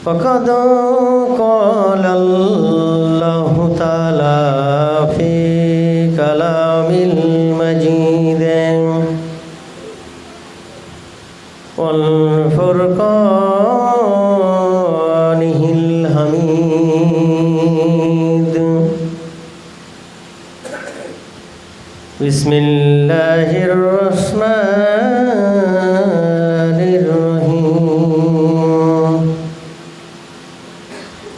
فقد قال الله تعالى في كلام المجيد والفرقانه الحميد بسم الله الرحمن الرحيم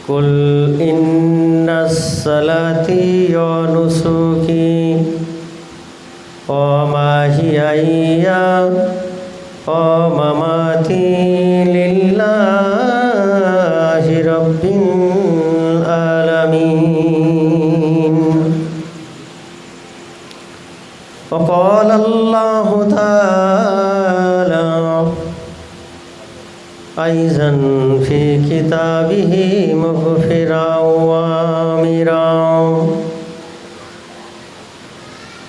قل إن صلاتي ونسكي ومحياي ومماتي لله رب العالمين وقال الله تعالى أيضا في كتابه مغفرا وآمرا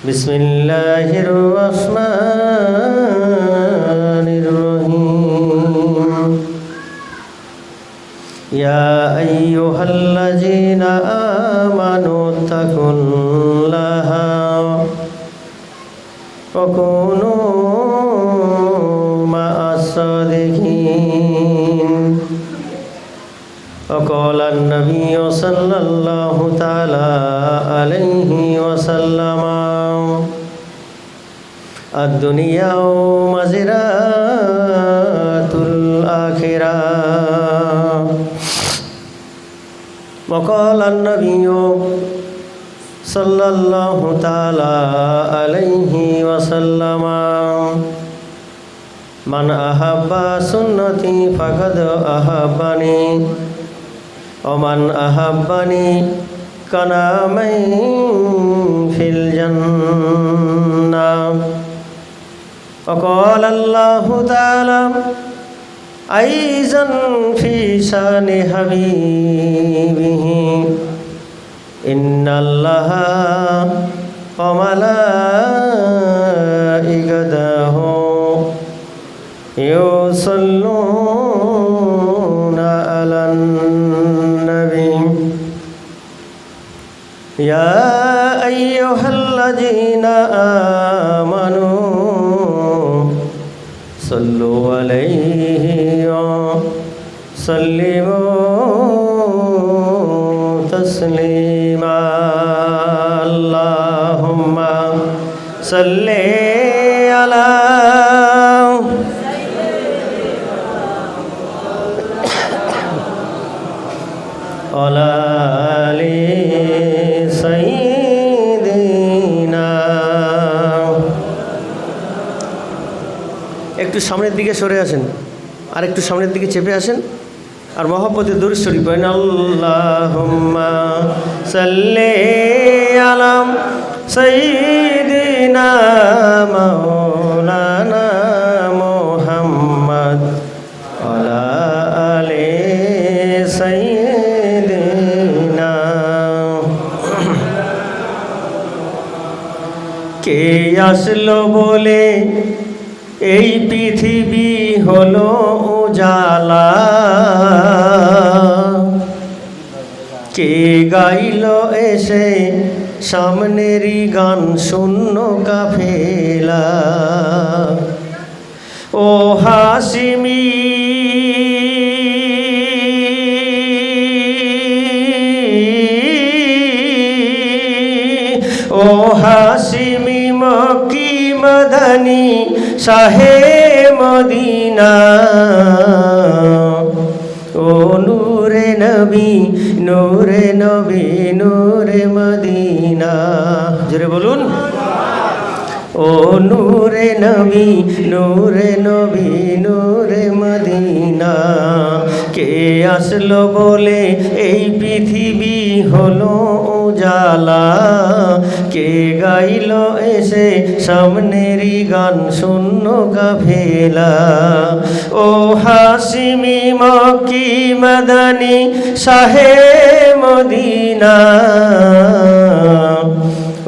بسم الله الرحمن الرحيم يا أيها الذين آمنوا اتقوا الله وكونوا مع الصادقين وقال النبي صلى الله تعالى عليه وسلم الدنيا مزرعة الآخرة وقال النبي صلى الله تعالى عليه وسلم من أحب سنتي فقد أحبني ومن أحبني كان معي في الجنة وقال الله تعالى أيضا في شأن حبيبه إن الله وملائكته يصلون على النبي يا أيها الذين آمنوا صلوا عليه وسلموا تسليما اللهم صل على وعلى آل سيدنا একটু সামনের দিকে সরে আসেন আর একটু সামনের দিকে চেপে আসেন আর মহব্বতে দুরূদ শরীফ পড়েন আল্লাহুম্মা সাল্লি আলা সাইয়্যিদিনা মাওলানা মুহাম্মদ ওয়ালা আলি সাইয়্যিদিনা কে আসলো বলে এই পৃথিবী হলো উজালা কে গাইল এসে সামনেরই গান শূন্য কাফেলা ও হাসিমি ও হাসিমি মক্কি মদনী শাহে মদিনা ও নূরে নবী নূরে নবী নূরে মদিনা জোরে বলুন ও নূরে নবী নূরে নবী নূরে মদিনা কে আসলো বলে এই পৃথিবী হলো উজালা কে গাইল এসে সামনেরই গান শূন্য কাফেলা ও হাসিমি মক্কি মদনী শাহে মদিনা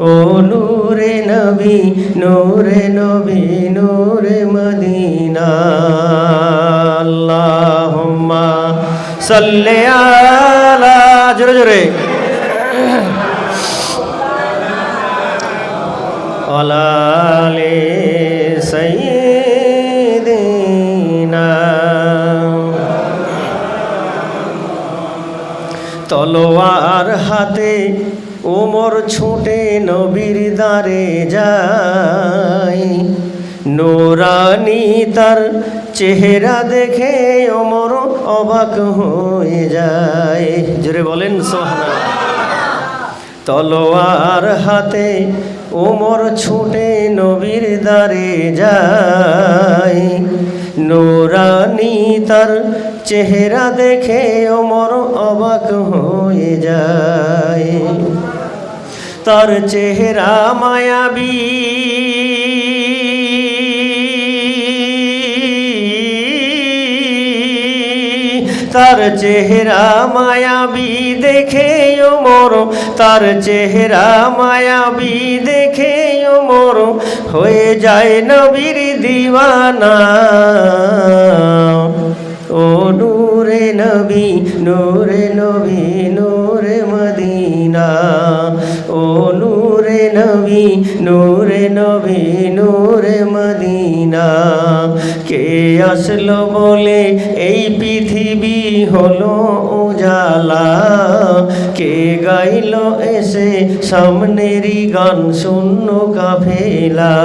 ও নূরে নবী নূরে নবী নূরে মদিনা আল্লাহুম্মা সাল্লি আলা, জোরে জোরে, আলা আলি সাইয়্যিদিনা। তলোয়ার হাতে ওমর ছুটে নবীর দ্বারে যায়, নূরানি তার চেহারা দেখে ওমর অবাক হয়ে যায়। জোরে বলেন সুবহানাল্লাহ। তলোয়ার হাতে ওমর ছুটে নবীর দ্বারে যায়, নূরানি তার চেহারা দেখে ওমর অবাক হয়ে যায়। তার চেহারা মায়াবী, তার চেহারা মায়াবী দেখে ওমর, তার চেহারা মায়াবী দেখে ওমর হয়ে যায় নবীর দিওয়ানা। ও নূরে নবী, নূরে নবী, নূরে মদিনা। ও নূরে নবী, নূরে নবী, নূরে মদিনা। কে আসলো বলে এই পৃথিবী হলো উজালা, কে গাইলো এসে সামনেরই গান শূন্য কাফেলা।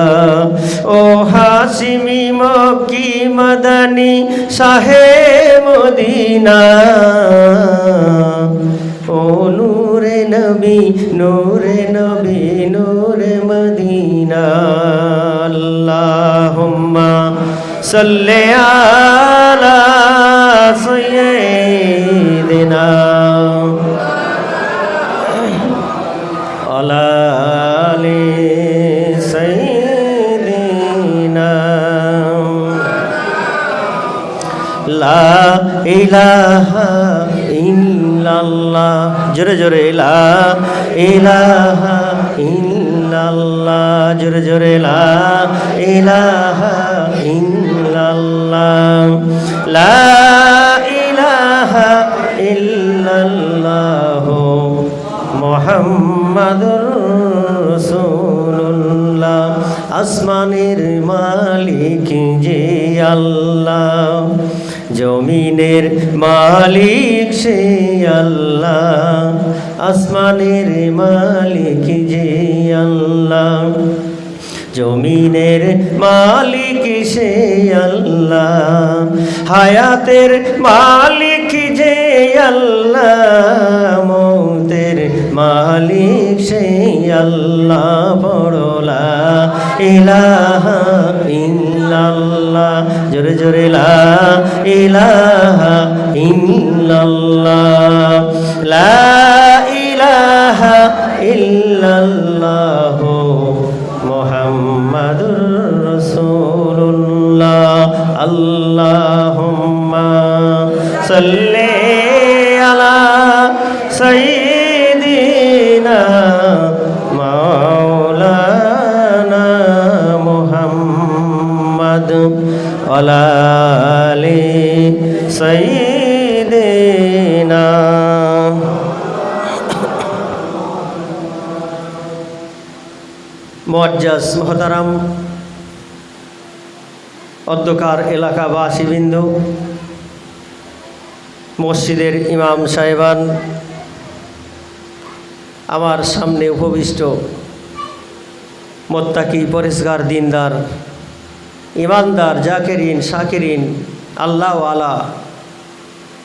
ও হাশিমি মক্কি মদনী শাহে মদিনা। ও নূরে নবী, নূরে নবী, নূরে মদিনা। আল্লাহুম্মা সাল্লি আলা সাইয়্যিদিনা আলা আলি সাইয়্যিদিনা। লা ইলাহা ইল্লাল্লাহ, জোরে জোরে, লা ইলাহা ইল্লাল্লাহ, জোরে জোরে, লা ইলাহা ইল্লাল্লাহ, লা ইলাহা ইল্লাল্লাহ মুহাম্মাদুর রাসূলুল্লাহ। আসমানের মালিক যে আল্লাহ, জমিনের মালিক সে আল্লাহ। আসমানের মালিক যে আল্লাহ, জমিনের মালিক সে আল্লাহ। হায়াতের মালিক যে আল্লাহ, মৌতের মালিক সে আল্লাহ। পড়লা ইলাহা ইল্লাল্লাহ, জোরে জোরে, লা ইলাহা ইল্লাল্লাহ, লা ইলাহা ইল্লাল্লাহ মুহাম্মাদুর রাসূলুল্লাহ। আল্লাহুম্মা সাল্লি আলা সাইয়্যিদিনা মাওলানা মুহাম্মাদ ওয়ালা আলি সাইয়্যিদিনা। মুআজ্জাজ মুহতারাম অধ্যকার এলাকাবাসীবৃন্দ, মসজিদের ইমাম সাহেবান, আমার সামনে উপবিষ্ট মোত্তাকি, পরেশগার, দিনদার, ইমানদার, জাকেরিন, শাকিরিন, আল্লাহ আলা,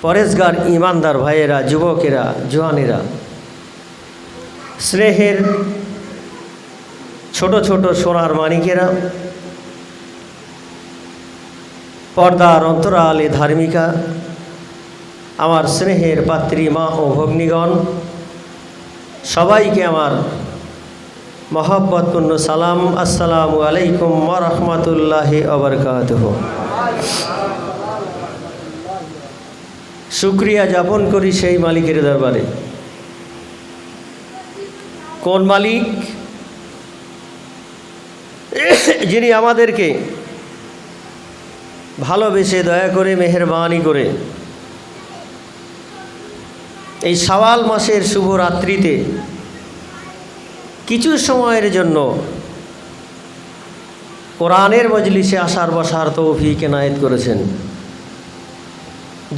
পরেশগার, ইমানদার ভাইয়েরা, যুবকেরা, জওয়ানেরা, স্নেহের ছোট ছোট সোনার মানিকেরা, পর্দার অন্তরালে ধার্মিকা, আমার স্নেহের পাত্রী মা ও ভগ্নীগণ, সবাইকে আমার মহব্বতপূর্ণ সালাম। আসসালামু আলাইকুম ওয়া রাহমাতুল্লাহি ওয়া বারাকাতুহু। শুকরিয়া যাপন করি সেই মালিকের দরবারে। কোন মালিক? যিনি আমাদেরকে ভালোবেসে, দয়া করে, মেহেরবানি করে এই শাওয়াল মাসের শুভ রাত্রিতে কিছু সময়ের জন্য কোরআনের মজলিসে আসার বসার তৌফিক এনায়েত করেছেন।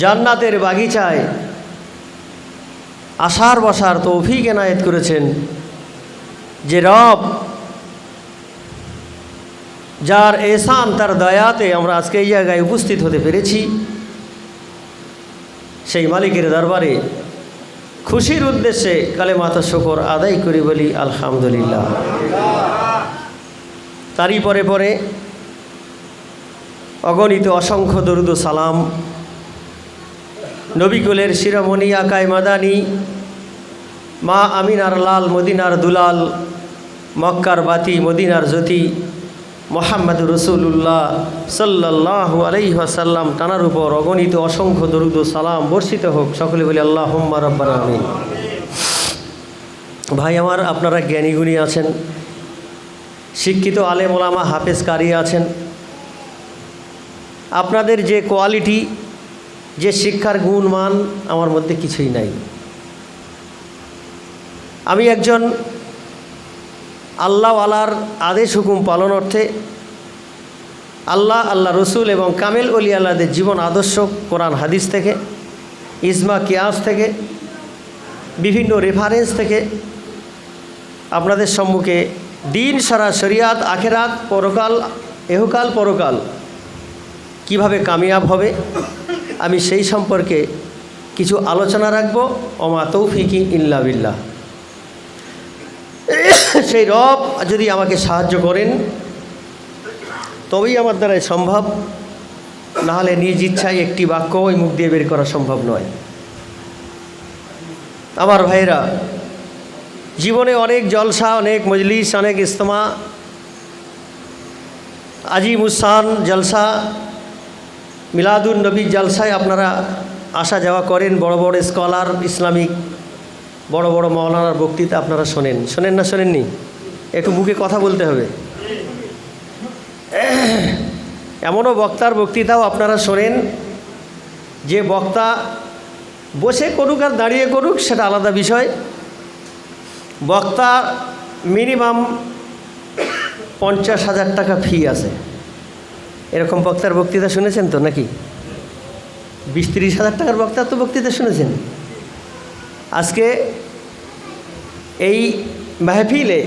জান্নাতের বাগিচায় আসার বসার তৌফিক এনায়েত করেছেন। যে রব, যার এহসান, তার দয়াতে আমরা আজকে এই জায়গায় উপস্থিত হতে পেরেছি, সেই মালিকের দরবারে খুশির উদ্দেশ্যে কালেমাত শুকর আদায় করি, বলি আলহামদুলিল্লাহ। তারই পরে পরে অগণিত অসংখ্য দরুদ ও সালাম নবীকুলের শিরোমণি আকায় মাদানী, মা আমিনার লাল, মদিনার দুলাল, মক্কার বাতি, মদিনার জ্যোতি, মোহাম্মদুর রসুল্লাহ সাল্লাল্লাহু আলাইহি ওয়াসাল্লাম তানার উপর অগণিত অসংখ্য দরুদ ও সালাম বর্ষিত হোক। সকলে বলি আল্লাহুম্মা রাব্বানা আমিন। ভাই আমার, আপনারা জ্ঞানী গুণী আছেন, শিক্ষিত আলেম ওলামা হাফেজ কারি আছেন। আপনাদের যে কোয়ালিটি, যে শিক্ষার গুণ মান আমার মধ্যে কিছুই নাই। আমি একজন আল্লাহওয়ালার আদেশ হুকুম পালন অর্থে আল্লাহ রসুল এবং কামেল ওলি আল্লাহদের জীবন আদর্শ কোরআন হাদিস থেকে, ইজমা কিয়াস থেকে, বিভিন্ন রেফারেন্স থেকে আপনাদের সম্মুখে দিন সারা শরিয়াত, আখেরাত, পরকাল, এহকাল পরকাল কিভাবে কামিয়াব হবে আমি সেই সম্পর্কে কিছু আলোচনা রাখব। ওমা তৌফিকি ইল্লা বিল্লাহ। সেই রব যদি আমাকে সাহায্য করেন তবেই আমার দ্বারাই সম্ভব, নাহলে নিজ ইচ্ছায় একটি বাক্য ওই মুখ দিয়ে বের করা সম্ভব নয়। আমার ভাইয়েরা, জীবনে অনেক জলসা, অনেক মজলিস, অনেক ইজতেমা, আজিম উসান জলসা, মিলাদুন নবী জলসায় আপনারা আসা যাওয়া করেন। বড় বড় স্কলার, ইসলামিক বড় বড় মৌলানার বক্তৃতা আপনারা শোনেন না শোনেননি? একটু মুখে কথা বলতে হবে। এমনও বক্তার বক্তৃতাও আপনারা শোনেন যে বক্তা বসে করুক আর দাঁড়িয়ে করুক সেটা আলাদা বিষয়। বক্তা মিনিমাম 50,000 টাকা ফি আছে। এরকম বক্তার বক্তৃতা শুনেছেন তো নাকি? 20-30 হাজার টাকার বক্তার তো বক্তৃতা শুনেছেন। আজকে এই মাহফিলে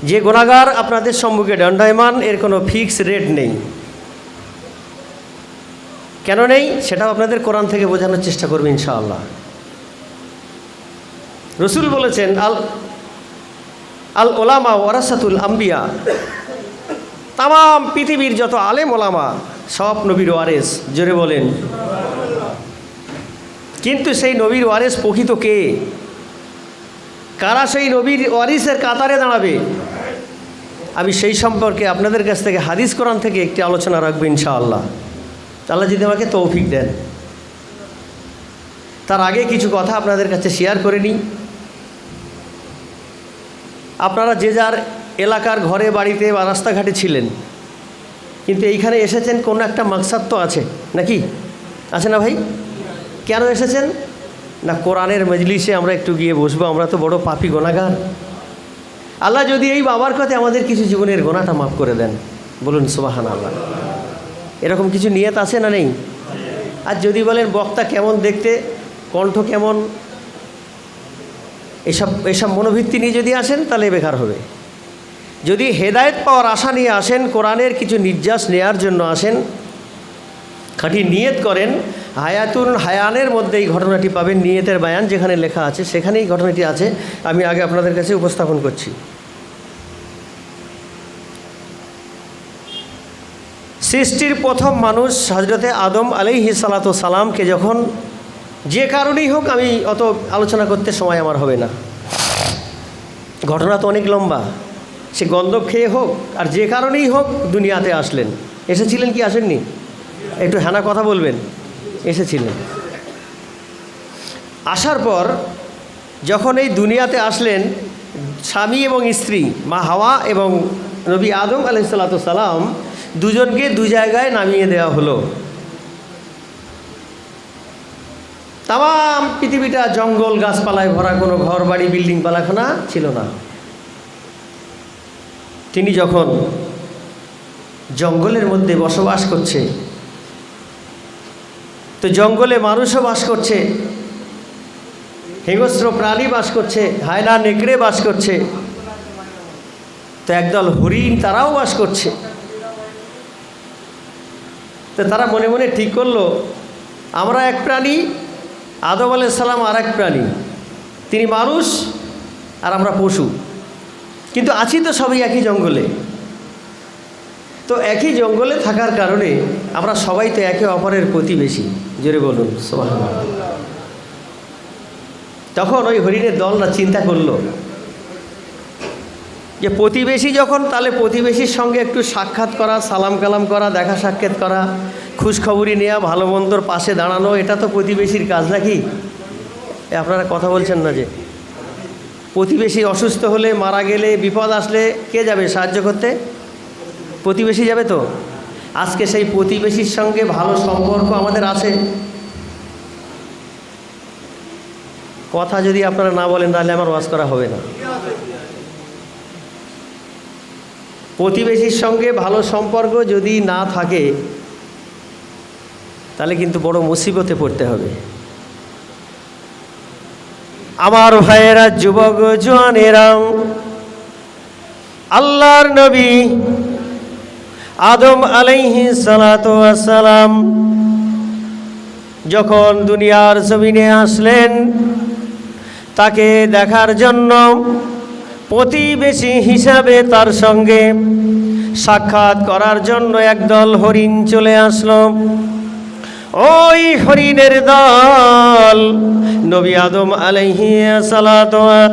যে গুনাহগার আপনাদের সম্মুখে দণ্ডায়মান, এর কোনো ফিক্স রেট নেই। কেন নেই সেটাও আপনাদের কোরআন থেকে বোঝানোর চেষ্টা করবে ইনশাআল্লাহ। রসুল বলেছেন, আল ওলামা ওয়ারাসাতুল আম্বিয়া, তাম পৃথিবীর যত আলেম ওলামা সব নবীর ওয়ারেস। জোরে বলেন। কিন্তু সেই নবীর ওয়ারেস প্রকৃত কে? কারা সেই নবীর ওয়ারিসের কাতারে দাঁড়াবে? আমি সেই সম্পর্কে আপনাদের কাছ থেকে হাদিস কোরআন থেকে একটি আলোচনা রাখবো ইনশাআল্লাহ, আল্লাহ যদি আমাকে তৌফিক দেন। তার আগে কিছু কথা আপনাদের কাছে শেয়ার করে নিই। আপনারা যে যার এলাকার ঘরে, বাড়িতে বা রাস্তাঘাটে ছিলেন, কিন্তু এইখানে এসেছেন কোনো একটা মাকসাদ তো আছে নাকি? আছে না ভাই? কেন এসেছেন? না কোরআনের মজলিসে আমরা একটু গিয়ে বসবো। আমরা তো বড় পাপী গুনাহগার। আল্লাহ যদি এই বাবার কথা আমাদের কিছু জীবনের গোনাটা মাফ করে দেন, বলুন সুবহানাল্লাহ। এরকম কিছু নিয়ত আছে না নেই? আর যদি বলেন বক্তা কেমন দেখতে, কণ্ঠ কেমন, এসব মনোবৃত্তি নিয়ে যদি আসেন তাহলে বেকার হবে। যদি হেদায়েত পাওয়ার আশা নিয়ে আসেন, কোরআনের কিছু নির্যাস নেয়ার জন্য আসেন, খাঁটি নিয়ত করেন, হায়াতুল হায়ানের মধ্যে এই ঘটনাটি পাবেন। নিয়তের বায়ান যেখানে লেখা আছে সেখানেই ঘটনাটি আছে। আমি আগে আপনাদের কাছে উপস্থাপন করছি। সৃষ্টির প্রথম মানুষ হযরতে আদম আলাইহিস সালাতু সালামকে যখন, যে কারণেই হোক, আমি অত আলোচনা করতে সময় আমার হবে না, ঘটনা তো অনেক লম্বা, সে গন্ধব খেয়ে হোক আর যে কারণেই হোক দুনিয়াতে আসলেন। এসেছিলেন কি আসেননি? একটু হ্যানা কথা বলবেন। এসেছিলেন। আসার পর যখন এই দুনিয়াতে আসলেন, স্বামী এবং স্ত্রী মা হাওয়া এবং নবী আদম আলাইহিস সালাতু সালাম দুজনকে দু জায়গায় নামিয়ে দেওয়া হলো। তাম পৃথিবীটা জঙ্গল গাছপালায় ভরা, কোনো ঘর বাড়ি বিল্ডিং বালাখানা ছিল না। তিনি যখন জঙ্গলের মধ্যে বসবাস করছে, তো জঙ্গলে মানুষও বাস করছে, হিংস্র প্রাণী বাস করছে, হায়না নেকড়ে বাস করছে, তো একদল হরিণ তারাও বাস করছে। তো তারা মনে মনে ঠিক করলো, আমরা এক প্রাণী, আদম আলাইহিস সালাম আর এক প্রাণী, তিনি মানুষ আর আমরা পশু, কিন্তু আছি তো সবই একই জঙ্গলে। তো একই জঙ্গলে থাকার কারণে আমরা সবাই তো একে অপরের প্রতিবেশী। জোরে বলুন সুবহানাল্লাহ। তখন ওই হরিণের দলরা চিন্তা করলো যে প্রতিবেশী যখন, তাহলে প্রতিবেশীর সঙ্গে একটু সাক্ষাৎ করা, সালাম কালাম করা, দেখা সাক্ষাৎ করা, খোঁজখবরি নেওয়া, ভালো মন্দর পাশে দাঁড়ানো, এটা তো প্রতিবেশীর কাজ নাকি? আপনারা কথা বলছেন না? যে প্রতিবেশী অসুস্থ হলে, মারা গেলে, বিপদ আসলে কে যাবে সাহায্য করতে? প্রতিবেশী যাবে। তো আজকে সেই প্রতিবেশীর সঙ্গে ভালো সম্পর্ক আমাদের আছে। কথা যদি আপনারা না বলেন তাহলে আমার ওয়াজ করা হবে না। প্রতিবেশীর সঙ্গে ভালো সম্পর্ক যদি না থাকে তাহলে কিন্তু বড় মুসিবতে পড়তে হবে। আমার ভাইয়েরা, যুবক জওয়ানেরা, আল্লাহর নবী আদম আলাইহিস সালাতু ওয়াস সালাম যখন দুনিয়ার জমিনে আসলেন, তাকে দেখার জন্য প্রতিবেশী হিসাবে তার সঙ্গে সাক্ষাৎ করার জন্য একদল হরিণ চলে আসলো। ওই হরিণের দল নবী আদম আলাইহিস সালাতু ওয়াস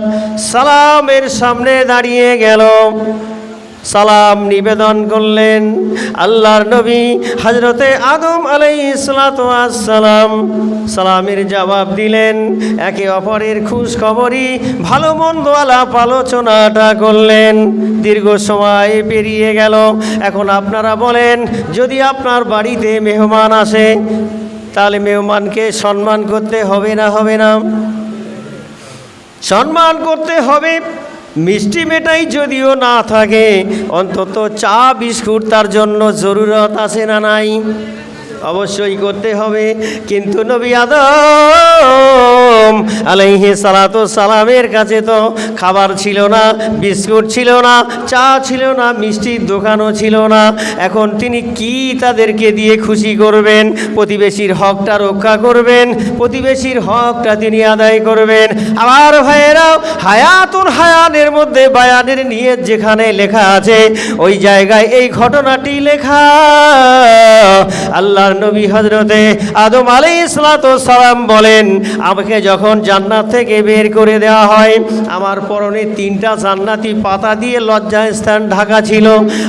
সালামের সামনে দাঁড়িয়ে গেল, সালাম নিবেদন করলেন। আল্লাহর নবী হযরতে আদম আলাইহিস সালাতু ওয়াস সালাম সালামের জবাব দিলেন, একে অপরের খোঁজ খবরই ভালো মন্দ আলাপ আলোচনাটা করলেন। দীর্ঘ সময় পেরিয়ে গেল। এখন আপনারা বলেন, যদি আপনার বাড়িতে মেহমান আসে তাহলে মেহমানকে সম্মান করতে হবে না হবে না? সম্মান করতে হবে। মিষ্টি মেটাই যদিও না থাকে, অন্তত চা বিস্কুট তার জন্য জরুরত আছে না নাই? অবশ্যই করতে হবে। কিন্তু নবী আদম আলাইহিস সালাতু সালামের কাছে তো খাবার ছিল না, বিস্কুট ছিল না, চা ছিল না, মিষ্টির দোকানও ছিল না। এখন তিনি কি তাদেরকে দিয়ে খুশি করবেন? প্রতিবেশীর হকটা রক্ষা করবেন, প্রতিবেশীর হকটা তিনি আদায় করবেন। আমার ভাইয়েরা, হায়াতুল হায়ানের মধ্যে বায়ানের নিয়ত যেখানে লেখা আছে, ওই জায়গায় এই ঘটনাটি লেখা। আল্লাহ নবী হযরতে আদম আলাইহিস সালাম বলেন, আমাকে যখন জান্নাত থেকে বের করে দেওয়া হয়, আমার পরনে 3টা জান্নাতি পাতা দিয়ে লজ্জাস্থান ঢাকা ছিল,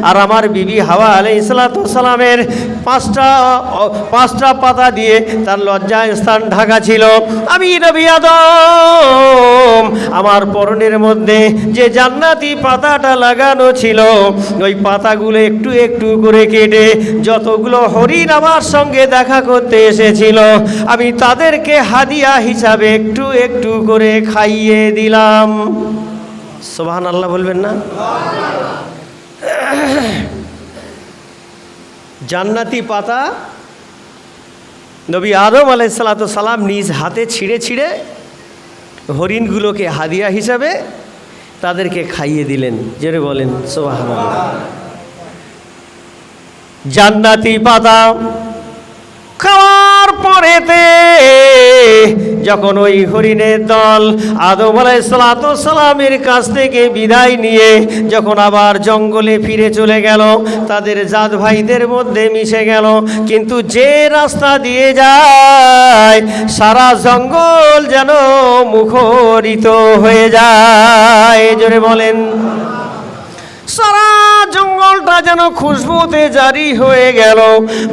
আর আমার বিবি হাওয়া আলাইহিস সালামের 5টা পাতা দিয়ে তার লজ্জাস্থান ঢাকা ছিল। আমি নবী আদম আমার পরনের মধ্যে যে জান্নাতি পাতাটা লাগানো ছিল, ওই পাতাগুলো একটু একটু করে কেটে যতগুলো হরিণ আমার সঙ্গে দেখা করতে এসেছিল, আমি তাদেরকে হাদিয়া হিসাবে একটু একটু করে খাইয়ে দিলাম। সুবহানাল্লাহ বলবেন না? জান্নাতি পাতা নবী আদম আলাইহিস সালাম নিজ হাতে ছিঁড়ে ছিঁড়ে হরিণগুলোকে হাদিয়া হিসাবে তাদেরকে খাইয়ে দিলেন। জোরে বলেন সুবহানাল্লাহ। জান্নাতি পাতা খাওয়ার পরেতে যখন ওই হরিণের দল আদম আলাইহিস সালামের কাছ থেকে বিদায় নিয়ে যখন আবার জঙ্গলে ফিরে চলে গেল, তাদের জাত ভাইদের মধ্যে মিশে গেল। কিন্তু যে রাস্তা দিয়ে যায় সারা জঙ্গল যেন মুখরিত হয়ে যায়। জোরে বলেন, সারা জঙ্গলটা যেন খুশবুতে জারি হয়ে গেল।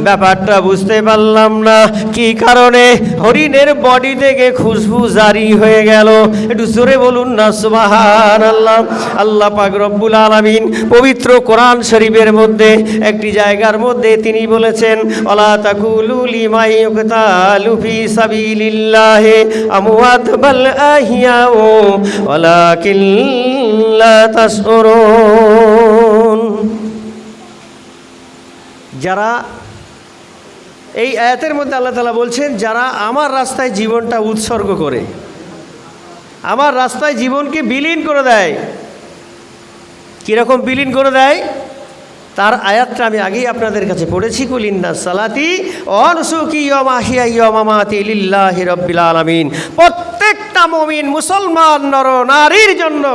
ব্যাপারটা বুঝতে পারলাম না কি কারণে হরিণের বডি থেকে খুশবু জারি হয়ে গেল। একটু জোরে বলুন না সুবহানাল্লাহ। আল্লাহ পাক রব্বুল আলামিন পবিত্র কোরআন শরীফের মধ্যে একটি জায়গার মধ্যে তিনি বলেছেন, ওয়ালা তাকুলু লিমা ইউকতালু ফি সাবিলিল্লাহি আমওয়াত বাল আহিয়াউ ওয়ালাকিন লা তাশউরুন। যারা এই আয়াতের মধ্যে আল্লাহ তাআলা বলছেন, যারা আমার রাস্তায় জীবনটা উৎসর্গ করে, আমার রাস্তায় জীবনকে বিলীন করে দেয়। কীরকম বিলীন করে দেয় তার আয়াতটা আমি আগেই আপনাদের কাছে পড়েছি। কুল ইন্না সালাতি ওয়া নুসুকি ওয়া মাহিয়াই ওয়া মামাতি লিল্লাহি রাব্বিল আলামিন। প্রত্যেকটা মুমিন মুসলমান নর নারীর জন্য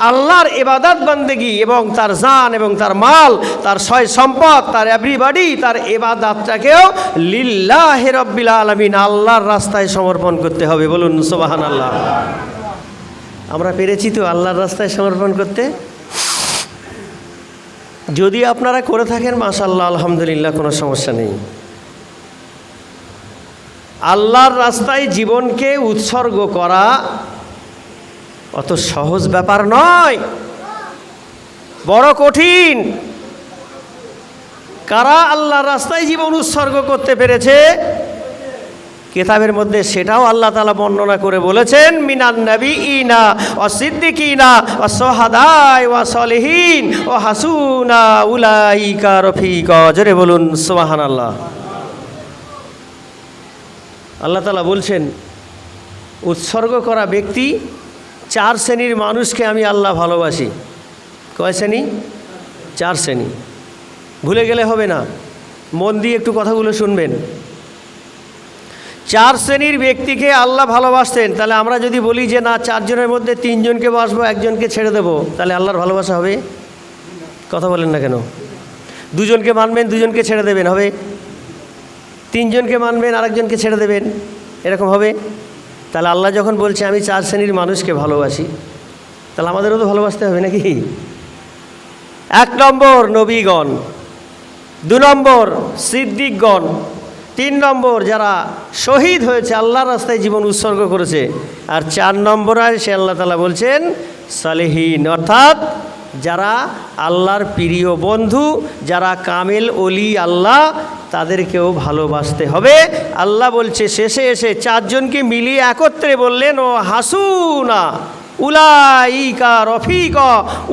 আল্লাহর ইবাদত বান্দেগি এবং তার জান এবং তার মাল, তার সয় সম্পদ, তার এভরিবডি, তার ইবাদতটাকেও লিল্লাহি রাব্বিল আলামিন আল্লাহর রাস্তায় সমর্পণ করতে হবে। বলুন সুবহানাল্লাহ। আমরা পেরেছি তো আল্লাহর রাস্তায় সমর্পণ করতে? যদি আপনারা করে থাকেন মাশাআল্লাহ, আলহামদুলিল্লাহ, কোনো সমস্যা নেই। আল্লাহর রাস্তায় জীবনকে উৎসর্গ করা অত সহজ ব্যাপার নয়, বড় কঠিন। কারা আল্লাহর রাস্তায় জীবন উৎসর্গ করতে পেরেছে কিতাবের মধ্যে সেটাও আল্লাহ তাআলা বর্ণনা করে বলেছেন, মিনান নাবিয়িনা ওয়াস সিদ্দিকিনা ওয়াস শুহাদাই ওয়াস সালিহিন ওয়া হাসুনা উলাইকা রফিকা। জোরে বলুন সুবহানাল্লাহ। আল্লাহ তাআলা বলছেন, উৎসর্গ করা ব্যক্তি, 4 শ্রেণীর মানুষকে আমি আল্লাহ ভালোবাসি। কয় শ্রেণী? 4 শ্রেণী। ভুলে গেলে হবে না, মন দিয়ে একটু কথাগুলো শুনবেন। 4 শ্রেণীর ব্যক্তিকে আল্লাহ ভালোবাসতেন। তাহলে আমরা যদি বলি যে না, 4 জনের মধ্যে 3 জনকে বাসবো, 1 জনকে ছেড়ে দেবো, তাহলে আল্লাহর ভালোবাসা হবে? কথা বলেন না কেন? 2 জনকে মানবেন, 2 জনকে ছেড়ে দেবেন, হবে? 3 জনকে মানবেন, আরেকজনকে ছেড়ে দেবেন, এরকম হবে? তাহলে আল্লাহ যখন বলছে আমি 4 শ্রেণীর মানুষকে ভালোবাসি, তাহলে আমাদেরও তো ভালোবাসতে হবে নাকি? 1 নম্বর নবীগণ, 2 নম্বর সিদ্দিকগণ, 3 নম্বর যারা শহীদ হয়েছে, আল্লাহর রাস্তায় জীবন উৎসর্গ করেছে, আর 4 নম্বর সে আল্লাহ তাআলা বলছেন সালেহীন, অর্থাৎ যারা আল্লাহর প্রিয় বন্ধু, যারা কামেল ওলি আল্লাহ, তাদেরকেও ভালোবাসতে হবে। আল্লাহ বলছে শেষে এসে 4 জনকে মিলিয়ে একত্রে বললেন, ও হাসুনা উলাইকা রফিকা,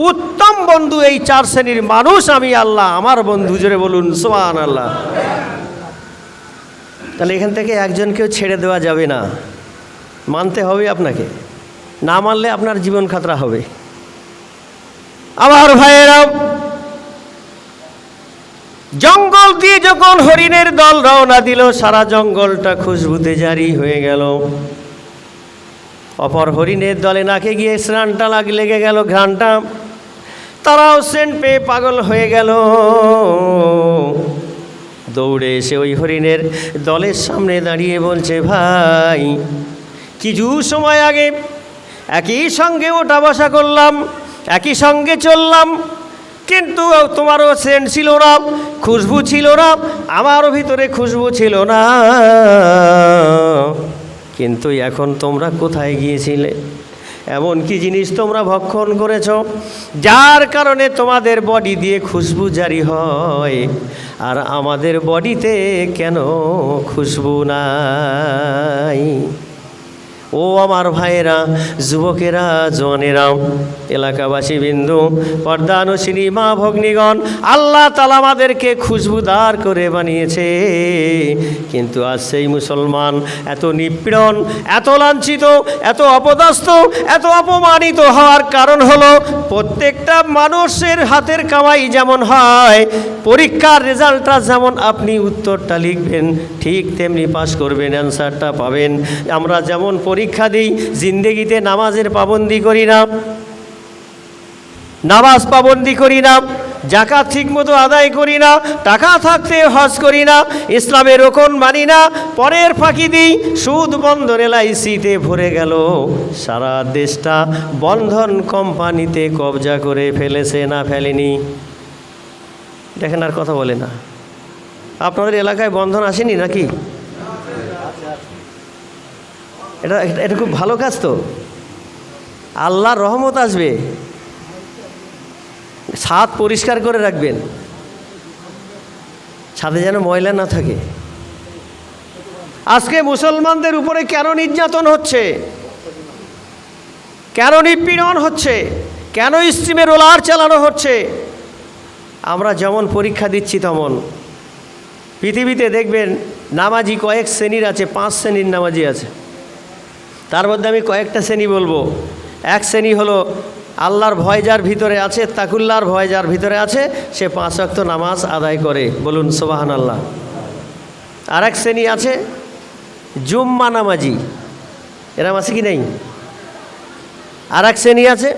উত্তম বন্ধু এই 4 শ্রেণীর মানুষ আমি আল্লাহ আমার বন্ধু। জোরে বলুন সুবহানাল্লাহ। তাহলে এখান থেকে একজনকেও ছেড়ে দেওয়া যাবে না, মানতে হবে আপনাকে। না মানলে আপনার জীবন খাতরা হবে। আমার ভাইয়েরা, জঙ্গল দিয়ে যখন হরিণের দল রওনা দিল, সারা জঙ্গলটা খুশবুতে জারি হয়ে গেল। অপর হরিণের দলে নাকে গিয়ে স্নানটা লেগে গেল, ঘ্রাণটা, তারাও সেন্ট পেয়ে পাগল হয়ে গেল। দৌড়ে এসে ওই হরিণের দলের সামনে দাঁড়িয়ে বলছে, ভাই, কিছু সময় আগে একই সঙ্গে ওঠা বসা করলাম, একই সঙ্গে চললাম, কিন্তু তোমারও সেন্ট ছিল না, খুশবু ছিল না, আমারও ভিতরে খুশবু ছিল না, কিন্তু এখন তোমরা কোথায় গিয়েছিলে? এমন কি জিনিস তোমরা ভক্ষণ করেছ যার কারণে তোমাদের বডি দিয়ে খুশবু জারি হয়, আর আমাদের বডিতে কেন খুশবু নাই? ও আমার ভাইয়েরা, যুবকেরা, জওয়ানেরা, এলাকাবাসী বিন্দু, পর্দানুশীলী মা ভগ্নীগণ, আল্লাহ তাআলা আমাদেরকে খুশবুদার করে বানিয়েছে, কিন্তু আজ সেই মুসলমান এত নিপীড়ন, এত লাঞ্ছিত, এত অপদস্থ, এত অপমানিত হওয়ার কারণ হলো, প্রত্যেকটা মানুষের হাতের কামাই যেমন হয়, পরীক্ষার রেজাল্টটা যেমন আপনি উত্তরটা লিখবেন ঠিক তেমনি পাস করবেন, অ্যান্সারটা পাবেন। আমরা যেমন পরীক্ষা দিই, জিন্দেগিতে নামাজের পাবন্দি করি না, নামাজ পাবন্দি করি না, জাকাত ঠিকমতো আদায় করি না, টাকা থাকতে হজ করি না, ইসলামের রোকন মানি না, পরের ফাঁকি দিই, সুদ বন্ধন LIC-তে ভরে গেল, সারা দেশটা বন্ধন কোম্পানিতে কবজা করে ফেলেছে না ফেলেনি? দেখেন আর কথা বলে না। আপনাদের এলাকায় বন্ধন আসেনি নাকি? এটা এটা খুব ভালো কাজ তো, আল্লাহর রহমত আসবে। ছাদ পরিষ্কার করে রাখবেন, ছাদে যেন ময়লা না থাকে। আজকে মুসলমানদের উপরে কেন নির্যাতন হচ্ছে, কেন নিপীড়ন হচ্ছে, কেন স্টিমে রোলার চালানো হচ্ছে? আমরা যেমন পরীক্ষা দিচ্ছি তেমন পৃথিবীতে দেখবেন নামাজি কয়েক শ্রেণীর আছে, 5 শ্রেণীর নামাজি আছে। তার মধ্যে আমি কয়েকটা শ্রেণী বলবো। এক শ্রেণী হলো আল্লাহর ভয় যার ভিতরে আছে, তাকুল্লাহর ভয় যার ভিতরে আছে, সে 5 ওয়াক্ত নামাজ আদায় করে, বলুন সুবহানাল্লাহ। আর এক শ্রেণী আছে জুম্মা নামাজি, এরম আছে কি নেই? আর এক শ্রেণী আছে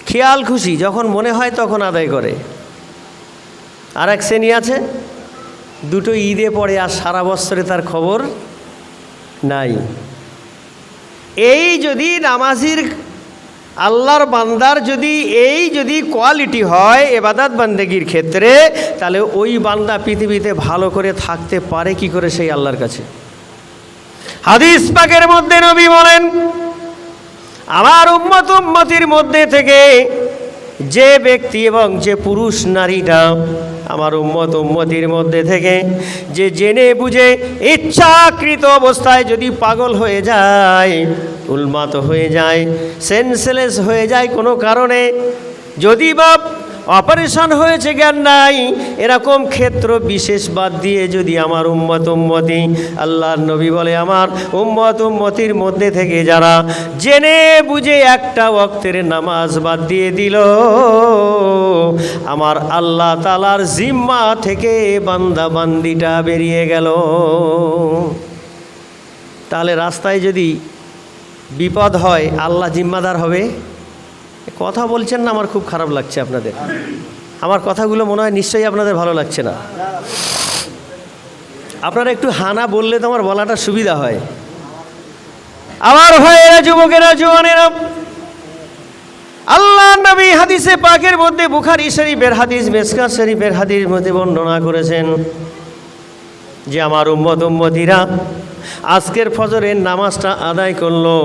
খেয়াল খুশি, যখন মনে হয় তখন আদায় করে। আর এক শ্রেণী আছে দুটো ঈদে পড়ে আর সারা বছরে তার খবর নাই। এই যদি নামাজির আল্লাহর বান্দার যদি কোয়ালিটি হয় ইবাদত বান্দেগীর ক্ষেত্রে, তাহলে ওই বান্দা পৃথিবীতে ভালো করে থাকতে পারে কি করে সেই আল্লাহর কাছে? হাদিস পাকের মধ্যে নবী বলেন, আমার উম্মতির মধ্যে থেকে যে ব্যক্তি এবং যে পুরুষ নারীরা আমার উম্মতির মধ্যে থেকে যে জেনে বুঝে ইচ্ছাকৃত অবস্থায় যদি পাগল হয়ে যায়, উন্মাদ হয়ে যায়, সেন্সলেস হয়ে যায় কোনো কারণে, যদি বা অপারেশন হয়েছে জ্ঞান নাই, এরকম ক্ষেত্র বিশেষ বাদ দিয়ে যদি আমার উম্মতি, আল্লাহর নবী বলে আমার উম্মতির মধ্যে থেকে যারা জেনে বুঝে একটা ওয়াক্তের নামাজ বাদ দিয়ে দিল, আমার আল্লাহ তাআলার জিম্মা থেকে বান্দা বান্দিটা বেরিয়ে গেল। তাহলে রাস্তায় যদি বিপদ হয় আল্লাহ জিম্মাদার হবে? কথা বলছেন না, আমার খুব খারাপ লাগছে আপনাদের। আমার কথাগুলো মনে হয় নিশ্চয়ই আপনাদের ভালো লাগছে না। আপনারা একটু হানা বললে তো আমার বলাটা সুবিধা হয়। আমার ভাইয়েরা, যুবকেরা, জওয়ানেরা, আল্লাহ নবী হাদিসে পাকের মধ্যে বুখারী শরীফের হাদিস, মিশকাত শরীফের হাদিস মধ্যে বর্ণনা করেছেন যে আমার উম্মতিরা আজকের ফজরের নামাজটা আদায় করলো,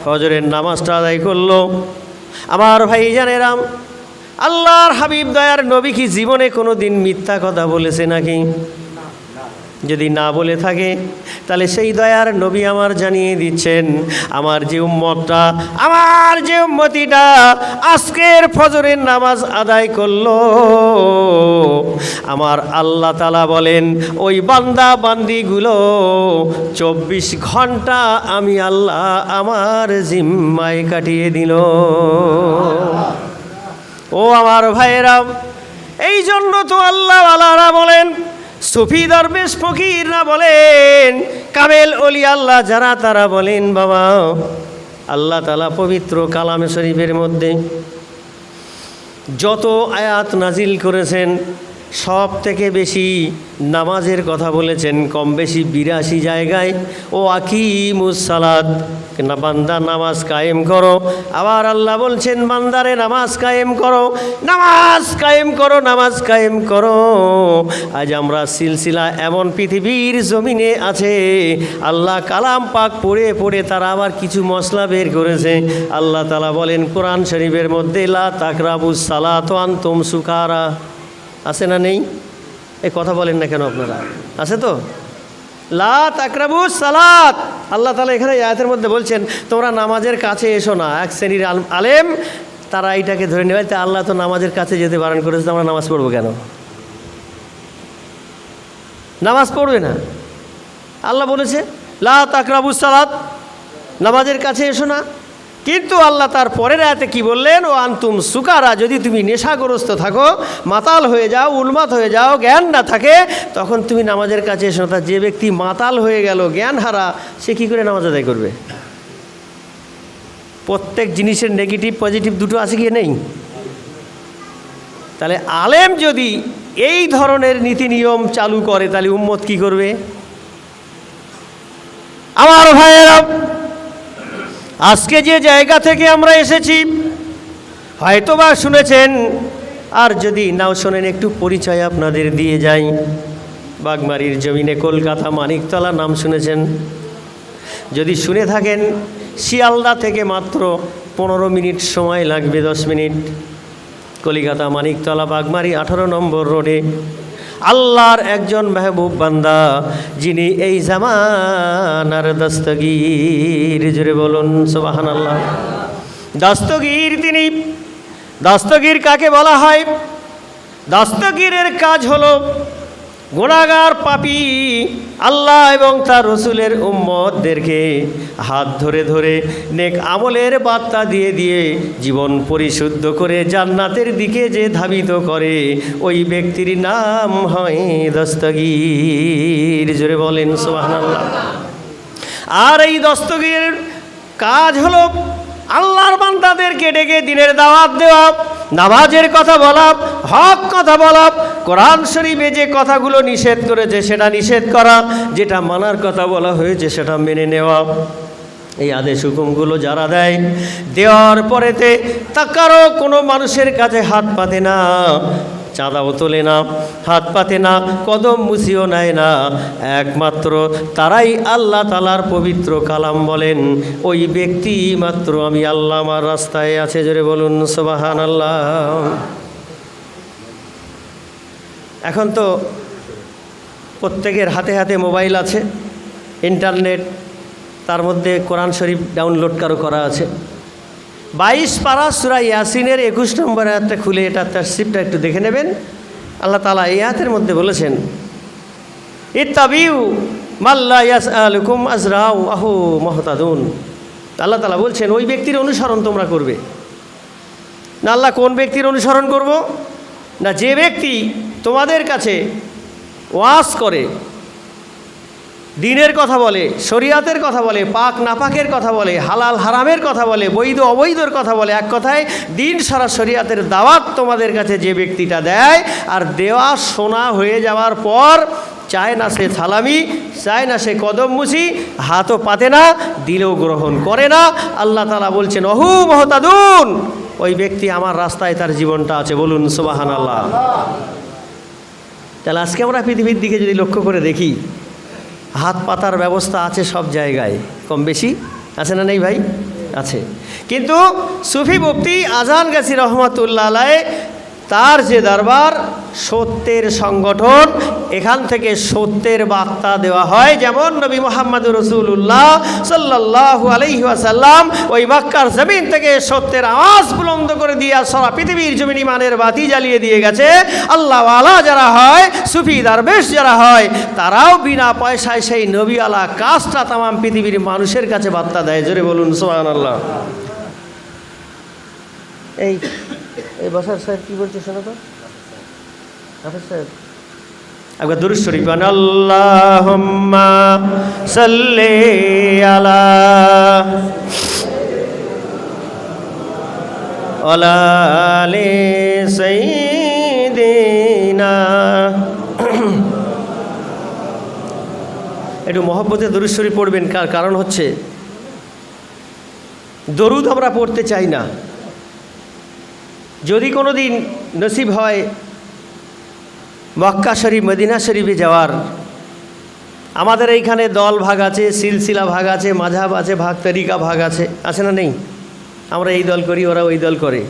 ফজরের নামাজটা আদায় করলো। আমার ভাইজানেরা, আল্লাহর হাবিব দয়ার নবী কি জীবনে কোনো দিন মিথ্যা কথা বলেছে নাকি? যদি না বলে থাকে তাহলে সেই দয়ার নবী আমার জানিয়ে দিচ্ছেন, আমার যে উম্মতটা, আমার যে উম্মতিটা আজকের ফজরের নামাজ আদায় করলো, আমার আল্লাহ তাআলা বলেন ওই বান্দা বান্দিগুলো 24 ঘন্টা আমি আল্লাহ আমার জিম্মায় কাটিয়ে দিল। ও আমার ভাইয়েরা, এই জন্য তো আল্লাহ ওয়ালারা বলেন, সুফি দরবেশ ফকিররা বলেন, কামেল ওলি আল্লাহ যারা তারা বলেন, বাবা আল্লাহ তাআলা পবিত্র কালামে শরীফের মধ্যে যত আয়াত নাজিল করেছেন সব থেকে বেশি নামাজের কথা বলেছেন, কম বেশি 82 জায়গায়। ও আকিমুস সালাত, না বান্দা নামাজ কায়েম করো। আবার আল্লাহ বলছেন বান্দারে নামাজ কায়েম করো, নামাজ কায়েম করো, নামাজ কায়েম করো। আজ আমরা সিলসিলা এমন পৃথিবীর জমিনে আছে, আল্লাহ কালাম পাক পড়ে পড়ে তারা আবার কিছু মশলা বের করেছে। আল্লাহ তাআলা বলেন কোরআন শরীফের মধ্যে, লা তাকরাবুস সালাত ওয়া আনতুম সুকারা, আছে না নেই? এই কথা বলেন না কেন আপনারা? আছে তো? লা তাকরাবুস সালাত, আল্লাহ তাআলা এখানে আয়াতের মধ্যে বলছেন তোমরা নামাজের কাছে এসো না। এক শ্রেণীর আলেম তারা এইটাকে ধরে নেবে, তা আল্লাহ তো নামাজের কাছে যেতে বারণ করেছে, আমরা নামাজ পড়বো কেন? নামাজ পড়বে না। আল্লাহ বলেছে লা তাকরাবুস সালাত, নামাজের কাছে এসো না। কিন্তু আল্লাহ তার পরের আয়াতে কি বললেন? ও আনতুম সুকারা, যদি তুমি নেশাগ্রস্ত থাকো, মাতাল হয়ে যাও, উন্মাদ হয়ে যাও, জ্ঞান না থাকে, তখন তুমি নামাজের কাছে এসো না। যে ব্যক্তি মাতাল হয়ে গেল, জ্ঞান হারা, সে কী করে নামাজ আদায় করবে? প্রত্যেক জিনিসের নেগেটিভ পজিটিভ দুটো আছে কি নেই? তাহলে আলেম যদি এই ধরনের নীতি নিয়ম চালু করে তাহলে উম্মত কি করবে? আমার ভাইয়েরা, আজকে যে জায়গা থেকে আমরা এসেছি হয়তোবা শুনেছেন আর যদি নাও শোনেন একটু পরিচয় আপনাদের দিয়ে যাই। বাগমারীর জমিনে কলকাতা মানিকতলা নাম শুনেছেন? যদি শুনে থাকেন, শিয়ালদা থেকে মাত্র 15 মিনিট সময় লাগবে, 10 মিনিট। কলিকাতা মানিকতলা বাগমারী 18 নম্বর রোডে আল্লাহর একজন মেহবুব বান্দা, যিনি এই জামানার দস্তগীর, জুড়ে বলুন সুবহানাল্লাহ। দস্তগীর তিনি। দস্তগীর কাকে বলা হয়? দস্তগীরের কাজ হলো গুনাহগার পাপী আল্লাহ এবং তার রসুলের উম্মতদেরকে হাত ধরে ধরে নেক আমলের বার্তা দিয়ে দিয়ে জীবন পরিশুদ্ধ করে জান্নাতের দিকে যে ধাবিত করে, ওই ব্যক্তির নাম হয় দস্তগীর, জোরে বলেন সুবহানাল্লাহ। আর এই দস্তগীরের কাজ হলো আল্লাহর বান্দাদেরকে ডেকে দিনের দাওয়াত দেওয়া, নামাজের কথা বলা, হক কথা বলা, কোরআন শরীফে যে কথাগুলো নিষেধ করেছে সেটা নিষেধ করা, যেটা মানার কথা বলা হয়েছে সেটা মেনে নেওয়া। এই আদেশ হুকুমগুলো যারা দেয়, দেওয়ার পরেতে তা কারো কোনো মানুষের কাছে হাত পাতে না, চাঁদাও তোলে না, হাত পাতে না, কদম মুছিও নেয় না, একমাত্র তারাই আল্লাহ তাআলার পবিত্র কালাম বলেন, ওই ব্যক্তি মাত্র আমি আল্লাহ আমার রাস্তায় আছে, জোরে বলুন সুবহানাল্লাহ। এখন তো প্রত্যেকের হাতে হাতে মোবাইল আছে, ইন্টারনেট, তার মধ্যে কোরআন শরীফ ডাউনলোড করা আছে। 22 পারা সূরা ইয়াসিনের 21 নম্বর আয়াতটা খুলে এটা তাফসীরটা একটু দেখে নেবেন। আল্লাহ তাআলা এই আয়াতের মধ্যে বলেছেন, ইত্তাবিউ মাল্লা ইয়াসআলুকুম আজরাউ আহু মুহতাদুন। আল্লাহ তাআলা বলছেন ওই ব্যক্তির অনুসরণ তোমরা করবে না। আল্লাহ কোন ব্যক্তির অনুসরণ করব? না, যে ব্যক্তি তোমাদের কাছে ওয়াজ করে, দিনের কথা বলে, শরিয়াতের কথা বলে, পাক নাপাকের কথা বলে, হালাল হারামের কথা বলে, বৈধ অবৈধর কথা বলে, এক কথায় দিন সারা শরিয়াতের দাওয়াত তোমাদের কাছে যে ব্যক্তিটা দেয়, আর দেওয়া শোনা হয়ে যাওয়ার পর চায় না সে সালামি, চায় না সে কদম মুছি, হাতও পাতে না, দিলেও গ্রহণ করে না, আল্লাহ তাআলা বলছেন অহু মুহতাদুন, ওই ব্যক্তি আমার রাস্তায় তার জীবনটা আছে, বলুন সুবহানাল্লাহ। তাহলে আজকে আমরা পৃথিবীর দিকে যদি লক্ষ্য করে দেখি, হাত পাতার ব্যবস্থা আছে সব জায়গায়, কম বেশি আছে না নেই ভাই? আছে। কিন্তু সুফি মুফতি আজান গাছি রহমাতুল্লাহ আলাইহি, তার যে দরবার, সত্যের সংগঠন, এখান থেকে সত্যের বার্তা দেওয়া হয়। যেমন নবী মুহাম্মদুর রাসূলুল্লাহ সাল্লাল্লাহু আলাইহি ওয়াসাল্লাম ওই মক্কার জমিন থেকে সত্যের আওয়াজ বুলন্দ করে দিয়ে সারা পৃথিবীর জমিন ইমানের বাতি জ্বালিয়ে দিয়ে গেছে। আল্লাহওয়ালা যারা হয়, সুফি দরবেশ যারা হয়, তারাও বিনা পয়সায় সেই নবীওয়ালা কাজটা তামাম পৃথিবীর মানুষের কাছে বার্তা দেয়, জোরে বলুন সুবহানাল্লাহ। এই বসার সাহেব কি বলছে শোনো তো, হাফেজ সাহেব একবার দুরূদ শরীফ পড়েন, আল্লাহুম্মা সাল্লি আলা ওয়ালা আলি সাইয়্যিদিনা। একটু মহব্বতে দুরূদ শরীফ পড়বেন, কারণ হচ্ছে দরুদ আমরা পড়তে চাই না। যদি কোনো দিন নসিব হয় মক্কা শরীফ, মদিনা শরীফে যাওয়ার, আমাদের এইখানে দল ভাগ আছে, সিলসিলা ভাগ আছে, মাযহাব আছে, ভাগ তরিকা ভাগ আছে, আছে না নেই? আমরা এই দল করি, ওরা ওই দল করে,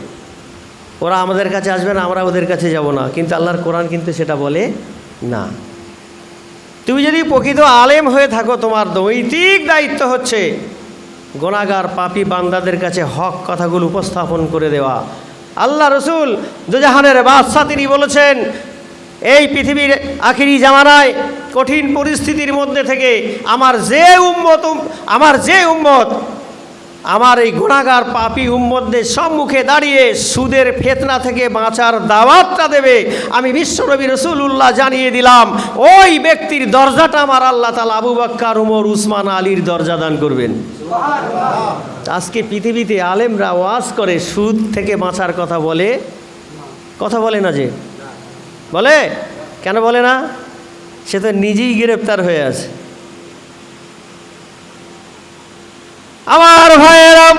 ওরা আমাদের কাছে আসবে না, আমরা ওদের কাছে যাব না, কিন্তু আল্লাহর কোরআন কিন্তু সেটা বলে না। তুমি যদি প্রকৃত আলেম হয়ে থাকো, তোমার নৈতিক দায়িত্ব হচ্ছে গুনাহগার পাপী বান্দাদের কাছে হক কথাগুলো উপস্থাপন করে দেওয়া। আল্লাহ রসুল দুজাহানের বাদশাহ, তিনি বলেছেন এই পৃথিবীর আখিরি জামানায় কঠিন পরিস্থিতির মধ্যে থেকে আমার যে উম্মত আমার এই গুনাহগার পাপী উম্মতদের সম্মুখে দাঁড়িয়ে সুদের ফিতনা থেকে বাঁচার দাওয়াতটা দেবে, আমি বিশ্বনবী রাসূলুল্লাহ জানিয়ে দিলাম, ওই ব্যক্তির দরজাটা আমার আল্লাহ তাআলা আবু বকর, ওমর, উসমান, আলীর দরজা দান করবেন। আজকে পৃথিবীতে আলেমরা ওয়াজ করে সুদ থেকে বাঁচার কথা বলে না, যে বলে কেন বলে না? সে তো নিজেই গ্রেফতার হয়ে আছে। আমার ভাইয়েরা,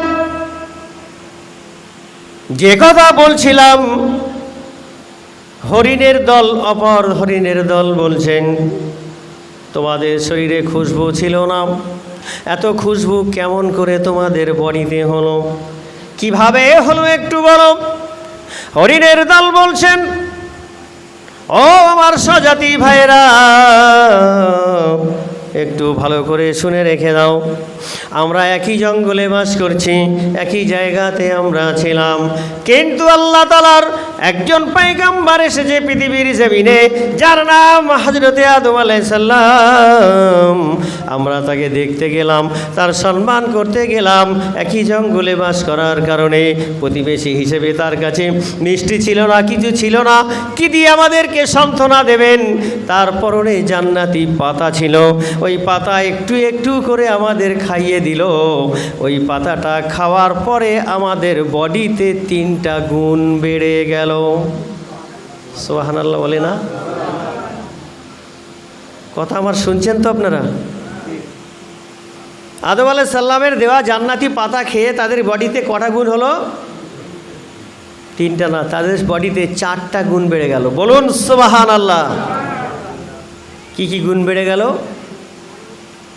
যে কথা বলছিলাম, হরিণের দল, অপর হরিণের দল বলছেন, তোমাদের শরীরে খুশবু ছিল না, এত খুশবু কেমন করে তোমাদের বডিতে হলো, কিভাবে হলো একটু বলো। হরিণের দল বলছেন, ও আমার স্বজাতি ভাইরা, একটু ভালো করে শুনে রেখে দাও। আমরা একই জঙ্গলে বাস করছি, একই জায়গাতে আমরা ছিলাম, কিন্তু আল্লাহ তাআলার একজন পয়গম্বর এসেছে পৃথিবীর জমিনে, যার নাম হযরতে আদম আলাইহিস সালাম। আমরা তাকে দেখতে গেলাম, তার সম্মান করতে গেলাম, একই জঙ্গলে বাস করার কারণে প্রতিবেশী হিসেবে তার কাছে মিষ্টি ছিল না, কিছু ছিল না, কি দিয়ে আমাদেরকে সান্ত্বনা দেবেন। তার পরনে জান্নাতি পাতা ছিল, ওই পাতা একটু একটু করে আমাদের খাইয়ে দিল। ওই পাতাটা খাওয়ার পরে আমাদের বডিতে 3টা গুণ বেড়ে গেল। সুবহানাল্লাহ বলে না? কথা আমার শুনছেন তো আপনারা? আদম আলাইহিস সালামের দেওয়া জান্নাতি পাতা খেয়ে তাদের বডিতে কটা গুণ হলো? 3টা না, তাদের বডিতে 4টা গুণ বেড়ে গেল। বলুন সুবহানাল্লাহ। কি কি গুণ বেড়ে গেল?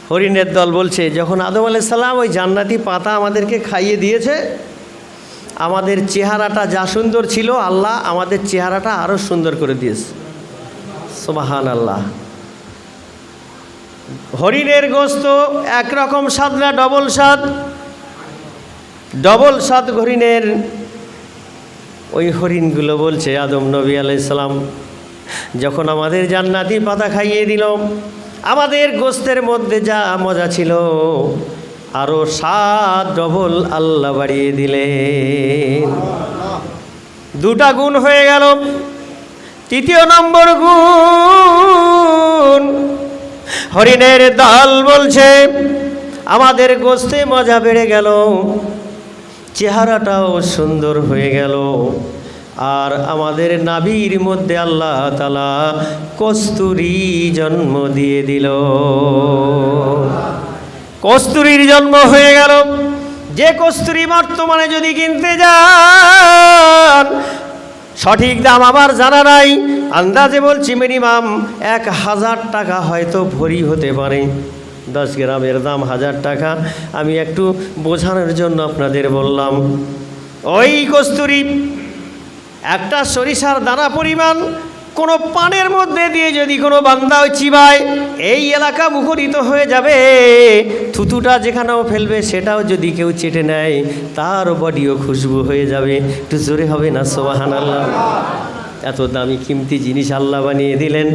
হরিণের দল বলছে, যখন আদম আলাইহিস সালাম ওই জান্নাতি পাতা আমাদেরকে খাইয়ে দিয়েছে, আমাদের চেহারাটা যা সুন্দর ছিল, আল্লাহ আমাদের চেহারাটা আরও সুন্দর করে দিয়েছে। সুবহানাল্লাহ। হরিণের গোস্ত একরকম স্বাদ না, ডবল স্বাদ, ডবল স্বাদ হরিণের। ওই হরিণগুলো বলছে, আদম নবী আলাইহিস সালাম যখন আমাদের জান্নাতি পাতা খাইয়ে দিল, আমাদের গোস্তের মধ্যে যা মজা ছিল আরও স্বাদ ডবল আল্লাহ বাড়িয়ে দিলেন। 2টা গুণ হয়ে গেল। 3য় নম্বর গুণ, হরিণের দল বলছে, আমাদের গোস্তে মজা বেড়ে গেল, চেহারাটাও সুন্দর হয়ে গেল, আর আমাদের নাভির মধ্যে আল্লাহ তাআলা কস্তুরী জন্ম দিয়ে দিল। কস্তুরীর জন্ম হয়ে গেল। যে কস্তুরী বর্তমানে যদি কিনতে যান, সঠিক দাম আমার জানা নাই, আন্দাজে বলছি মিনিমাম 1000 টাকা হয়তো ভরি হতে পারে। 10 গ্রামের দাম 1000 টাকা। আমি একটু বোঝানোর জন্য আপনাদের বললাম। ওই কস্তুরী একটা সরিষার দানা পরিমাণ কোনো পানের মধ্যে দিয়ে যদি কোনো বান্দা চিবায়, এই এলাকা মুখরিত হয়ে যাবে। থুতুটা যেখানেও ফেলবে সেটাও যদি কেউ চেটে নেয়, তার বডিও খুশবু হয়ে যাবে। একটু জোরে হবে না সুবহানাল্লাহ? এত দামি কিমতি জিনিস আল্লাহ বানিয়ে দিলেন।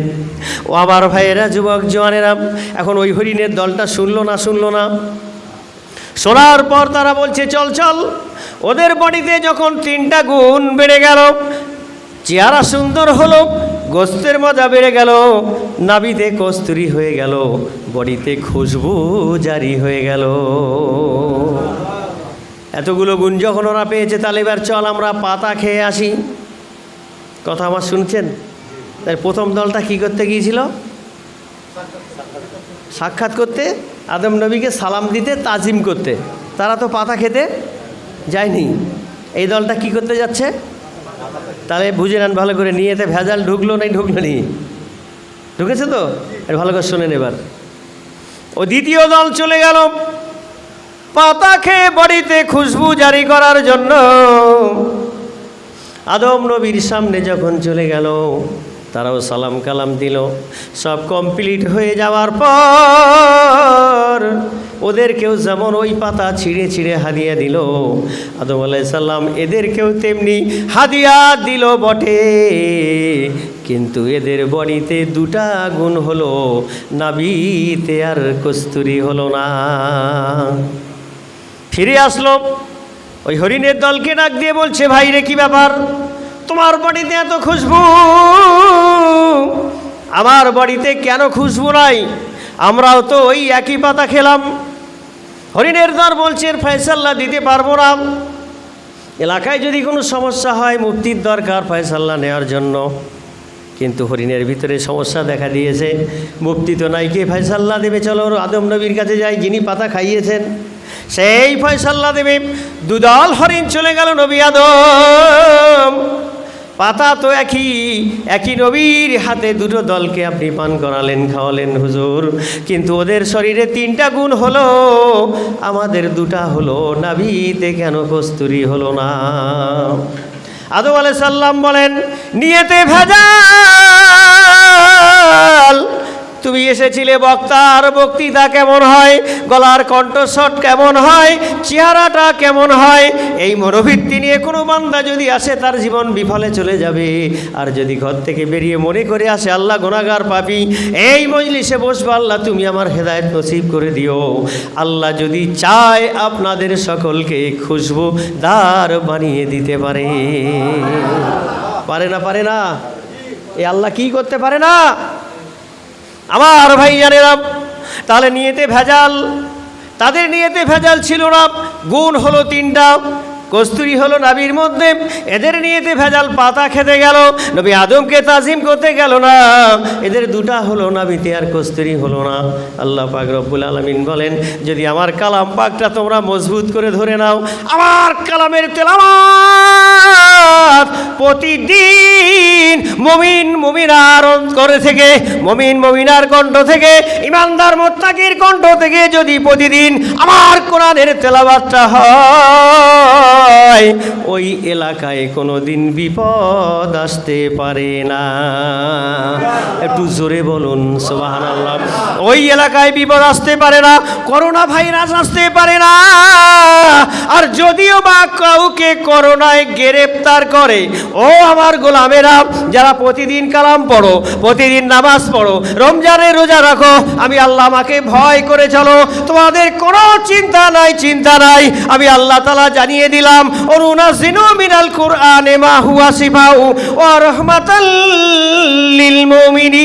ও আমার ভাইয়েরা, যুবক জওয়ানেরা, এখন ওই হরিণের দলটা শুনলো না? শোনার পর তারা বলছে, চল চল। ওদের বডিতে যখন 3টা গুণ বেড়ে গেল, চেহারা সুন্দর হলো, গোস্তের মজা বেড়ে গেল, নাভিতে কস্তুরী হয়ে গেল, বডিতে খুশবু জারি হয়ে গেল। এতগুলো গুণ যখন ওরা পেয়েছে, তাহলে এবার চল আমরা পাতা খেয়ে আসি। কথা আমার শুনছেন? তাই প্রথম দলটা কি করতে গিয়েছিল? সাক্ষাৎ করতে, আদম নবীকে সালাম দিতে, তাজিম করতে। তারা তো পাতা খেতে যায়নি। এই দলটা কি করতে যাচ্ছে? তাহলে বুঝে নেন ভালো করে, নিয়েতে ভেজাল ঢুকলো নাই ঢুকলো নি? ঢুকেছে তো? ভালো করে শোনেন এবার। ও দ্বিতীয় দল চলে গেল পাতা খেয়ে বডিতে খুশবু জারি করার জন্য। আদম নবীর সামনে যখন চলে গেল, তারাও সালাম কালাম দিল। সব কমপ্লিট হয়ে যাওয়ার পর ওদেরকেও যেমন ওই পাতা ছিঁড়ে ছিঁড়ে হাদিয়া দিল, আদম আলাইহিস সালাম এদেরকেও তেমনি হাদিয়া দিল বটে, কিন্তু এদের বডিতে 2টা গুণ হলো, নাভিতে আর কস্তুরী হলো না। ফিরে আসলো ওই হরিণের দলকে ডাক দিয়ে বলছে, ভাই রে, কি ব্যাপার? তোমার বডিতে এত খুশবু, আমার বডিতে কেন খুশবু নাই? আমরাও তো ওই একই পাতা খেলাম। হরিণের দল বলছে, ফয়সালা দিতে পারবো না। এলাকায় যদি কোনো সমস্যা হয়, মুফতির দরকার ফয়সালা নেওয়ার জন্য। কিন্তু হরিণের ভিতরে সমস্যা দেখা দিয়েছে, মুফতি তো নাই, কে ফয়সালা দেবে? চলো আদম নবীর কাছে যাই, যিনি পাতা খাইয়েছেন, সেই ফয়সালা দেবে। 2 দল হরিণ চলে গেল নবী আদম পাতা তো একই নবীর হাতে দুটো দলকে আপনি পান করালেন, খাওয়ালেন হুজুর, কিন্তু ওদের শরীরে 3টা গুণ হলো, আমাদের 2টা হলো, নাভিতে কেন কস্তুরী হলো না? আদম আলাইহিস সালাম বলেন, নিয়তে ভেজাল। তুমি এসেছিলে বক্তার বক্তৃতা কেমন হয়, গলার কণ্ঠস্বর কেমন হয়, চেহারাটা কেমন হয়, এই মনোবৃত্তি নিয়ে কোনো বান্দা যদি আসে তার জীবন বিফলে চলে যাবে। আর যদি ঘর থেকে বেরিয়ে মনে করে আসে আল্লাহ গুনাহগার পাপী, এই মজলিসে বসবো, আল্লাহ তুমি আমার হেদায়েত নসিব করে দিও, আল্লাহ যদি চায় আপনাদের সকলকে খুশবুদার বানিয়ে দিতে পারে। পারে না? পারে না? এই আল্লাহ কি করতে পারে না? আমার ভাই জানেরা, তাহলে নিয়তে ভেজাল, তাদের নিয়তে ভেজাল ছিল না। গুণ হলো 3টা, কস্তুরী হলো নাভির মধ্যে, এদের নিয়তে ভেজাল, পাতা খেতে গেল, নবী আদমকে তাজিম করতে গেল না, এদের 2টা হলো, নাভিতে আর কস্তুরী হলো না। আল্লাহ পাক রব্বুল আলামিন বলেন, যদি আমার কালাম পাকটা তোমরা মজবুত করে ধরে নাও, আমার কালামের তেলাওয়াত প্রতিদিন মুমিনার করে থেকে, মুমিনার কণ্ঠ থেকে, ইমানদার মুত্তাকির কণ্ঠ থেকে যদি প্রতিদিন আমার কোরআনের তেলাওয়াতটা হয়, ওই এলাকায় কোনোদিন বিপদ আসতে পারে না। একটু জোরে বলুন সুবহানাল্লাহ। ওই এলাকায় বিপদ আসতে পারে না, করোনা ভাইরাস আসতে পারে না। আর যদিও বা কাউকে করোনায় গ্রেফতার করে, ও আমার গোলামেরা, যারা প্রতিদিন কালাম পড়ো, প্রতিদিন নামাজ পড়ো, রমজানে রোজা রাখো, আমি আল্লাহ আমাকে ভয় করে চলো, তোমাদের কোনো চিন্তা নাই, আমি আল্লাহ তাআলা জানিয়ে দিলাম, অনুনাজিনু মিনাল কুরআনে মা হুয়া শিফাউ ওয়া রাহমাতাল লিল মুমিনিন।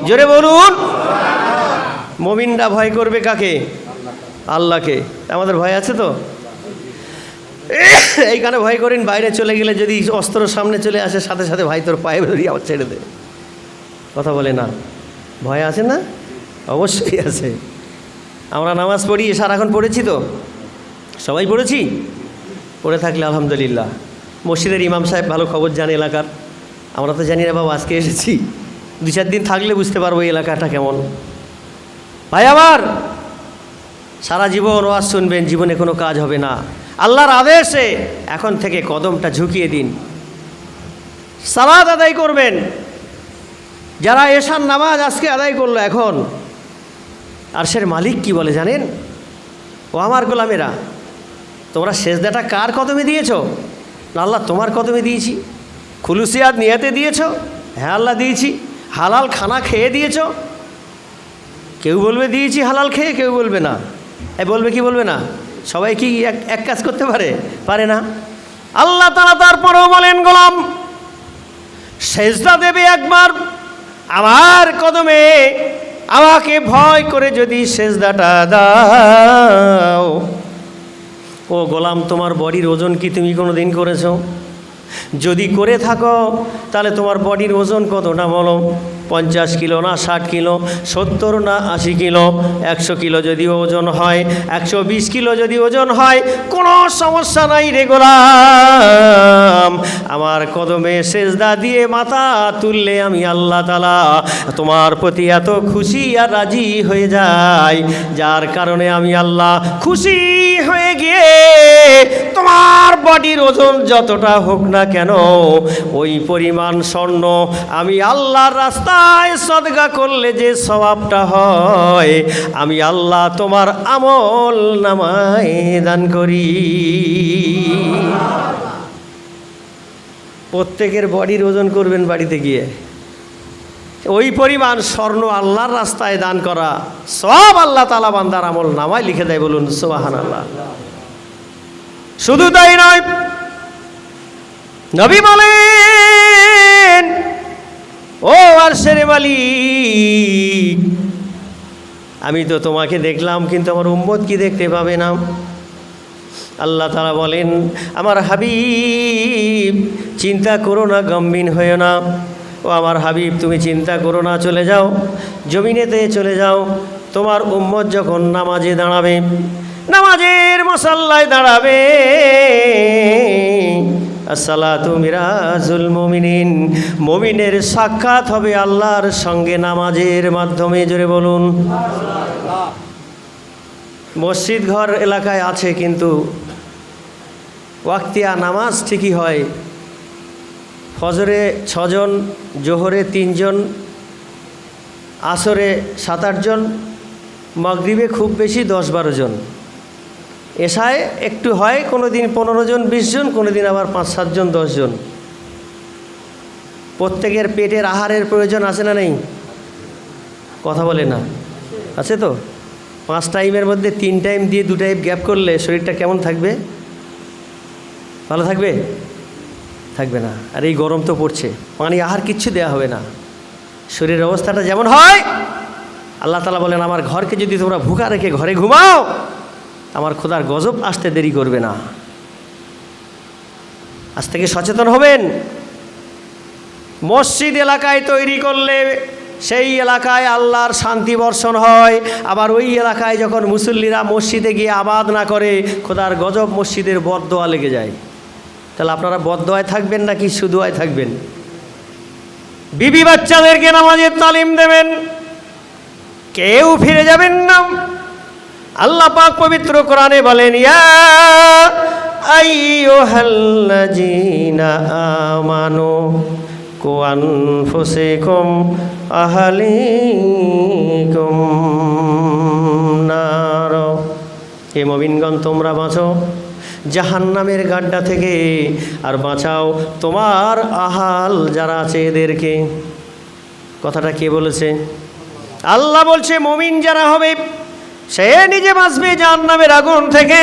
জোরে বলুন। মুমিনরা ভয় করবে কাকে? আল্লাহকে। আমাদের ভয় আছে তো? এইখানে ভয় করেন, বাইরে চলে গেলে যদি অস্ত্র সামনে চলে আসে, সাথে সাথে ভাই তোর পায়ে ধরি আবার ছেড়ে দে, কথা বলে না? ভয় আছে না? অবশ্যই আছে। আমরা নামাজ পড়ি, সারাক্ষণ পড়েছি তো, সবাই পড়েছি, পড়ে থাকলে আলহামদুলিল্লাহ। মসজিদের ইমাম সাহেব ভালো খবর জানে এলাকার, আমরা তো জানি না বাবা, আজকে এসেছি, 2-4 দিন থাকলে বুঝতে পারবো এই এলাকাটা কেমন। ভাই আমার, সারা জীবন ওয়াজ শুনবেন, জীবনে কোনো কাজ হবে না। আল্লাহর আদেশে এখন থেকে কদমটা ঝুঁকিয়ে দিন, সালাত আদায় করবেন। যারা এশার নামাজ আজকে আদায় করলো, এখন আরশের মালিক কি বলে জানেন? ও আমার গোলামেরা, তোমরা সেজদাটা কার কদমে দিয়েছো? না আল্লাহ তোমার কদমে দিয়েছি। খুলুসিয়াত নিয়াতে দিয়েছো? হ্যাঁ আল্লাহ দিয়েছি। হালাল খানা খেয়ে দিয়েছো? কেউ বলবে দিয়েছি হালাল খেয়ে, কেউ বলবে না। বলবে কি বলবে না? সবাই কি এক কাজ করতে পারে? পারে না। আল্লাহ তাআলা তারপরেও বলেন, গোলাম সেজদা দেবে একবার আমার কদমে, আমাকে ভয় করে যদি সেজদাটা দাও। ও গোলাম, তোমার বডির ওজন কি তুমি কোনো দিন করেছো? যদি করে থাকো তাহলে তোমার বডির ওজন কতটা বলো? 50 কিলো না 60 কিলো, 70 না 80 কিলো, 100 কিলো যদি ওজন হয়, 120 কিলো যদি ওজন হয়, কোনো সমস্যা নাই রে গোলাম। আমার কদমে সেজদা দিয়ে মাথা তুললে আমি আল্লাহ তাআলা তোমার প্রতি এত খুশি আর রাজি হয়ে যাই, যার কারণে আমি আল্লাহ খুশি হয়ে গিয়ে তোমার বডির ওজন যতটা হোক না কেন, ওই পরিমাণ স্বর্ণ আমি আল্লাহর রাস্তায় সদকা করলে যে সওয়াবটা হয়, আমি আল্লাহ তোমার আমল নামায় দান করি। প্রত্যেকের বডির ওজন করবেন বাড়িতে গিয়ে, ওই পরিমাণ স্বর্ণ আল্লাহর রাস্তায় দান করা সব আল্লাহ তাআলা বান্দার আমল নামায় লিখে দেয়। বলুন সুবহানাল্লাহ। শুধু তাই নয়, নবী বলেন, ও আরশের মালিক, আমি তো তোমাকে দেখলাম, কিন্তু আমার উম্মত কি দেখতে পাবে না? আল্লাহ তাআলা বলেন, আমার হাবিব চিন্তা করো না, গমগীন হয়েও না। ও আমার হাবিব, তুমি চিন্তা করো না, চলে যাও, জমিনেতে চলে যাও। তোমার উম্মত যখন নামাজে দাঁড়াবে, নামাজের মুসাল্লায় দাঁড়াবে, আসসালাতু মিরাজুল মুমিনিন। মুমিনের সাক্ষাৎ হবে আল্লাহর সঙ্গে নামাজের মাধ্যমে। জোরে বলুন। মসজিদ ঘর এলাকায় আছে, কিন্তু ওয়াক্তিয়া নামাজ ঠিকই হয়। ফজরে 6 জন, জোহরে 3 জন, আসরে 7-8 জন, মাগরিবে খুব বেশি 10-12 জন, এশায় একটু হয় কোনো দিন 15 জন 20 জন, কোনো দিন আবার 5-7 জন 10 জন। প্রত্যেকের পেটের আহারের প্রয়োজন আছে না নেই? কথা বলে না, আছে তো? 5 টাইমের মধ্যে 3 টাইম দিয়ে 2 টাইম গ্যাপ করলে শরীরটা কেমন থাকবে? ভালো থাকবে? থাকবে না। আর এই গরম তো পড়ছে, পানি আহার কিচ্ছু দেওয়া হবে না, শরীরের অবস্থাটা যেমন হয়। আল্লাহ তাআলা বলেন, আমার ঘরকে যদি তোমরা ভুকা রেখে ঘরে ঘুমাও, আমার খোদার গজব আসতে দেরি করবে না। আজ থেকে সচেতন হবেন। মসজিদ এলাকায় তৈরি করলে সেই এলাকায় আল্লাহর শান্তি বর্ষণ হয়। আবার ওই এলাকায় যখন মুসল্লিরা মসজিদে গিয়ে আবাদ না করে, খোদার গজব মসজিদের বদদোয়া লেগে যায়। তাহলে আপনারা বদদোয়ায় থাকবেন নাকি সুদোয়ায় থাকবেন? বিবি বাচ্চাদেরকে নামাজের তালিম দেবেন, কেউ ফিরে যাবেন না। আল্লাহ পাক পবিত্র কোরআনে বলেন, ইয়া আইয়ুহাল্লাযীনা আমানু কু আনফুসাকুম আহলিকুম নার। হে মুমিনগণ, তোমরা বাঁচো জাহান্নামের গাড্ডা থেকে, আর বাঁচাও তোমার আহাল যারা আছে এদেরকে। কথাটা কে বলেছে? আল্লাহ বলছে, মুমিন যারা হবে সে নিজে বাঁচবে জাহান্নামের আগুন থেকে।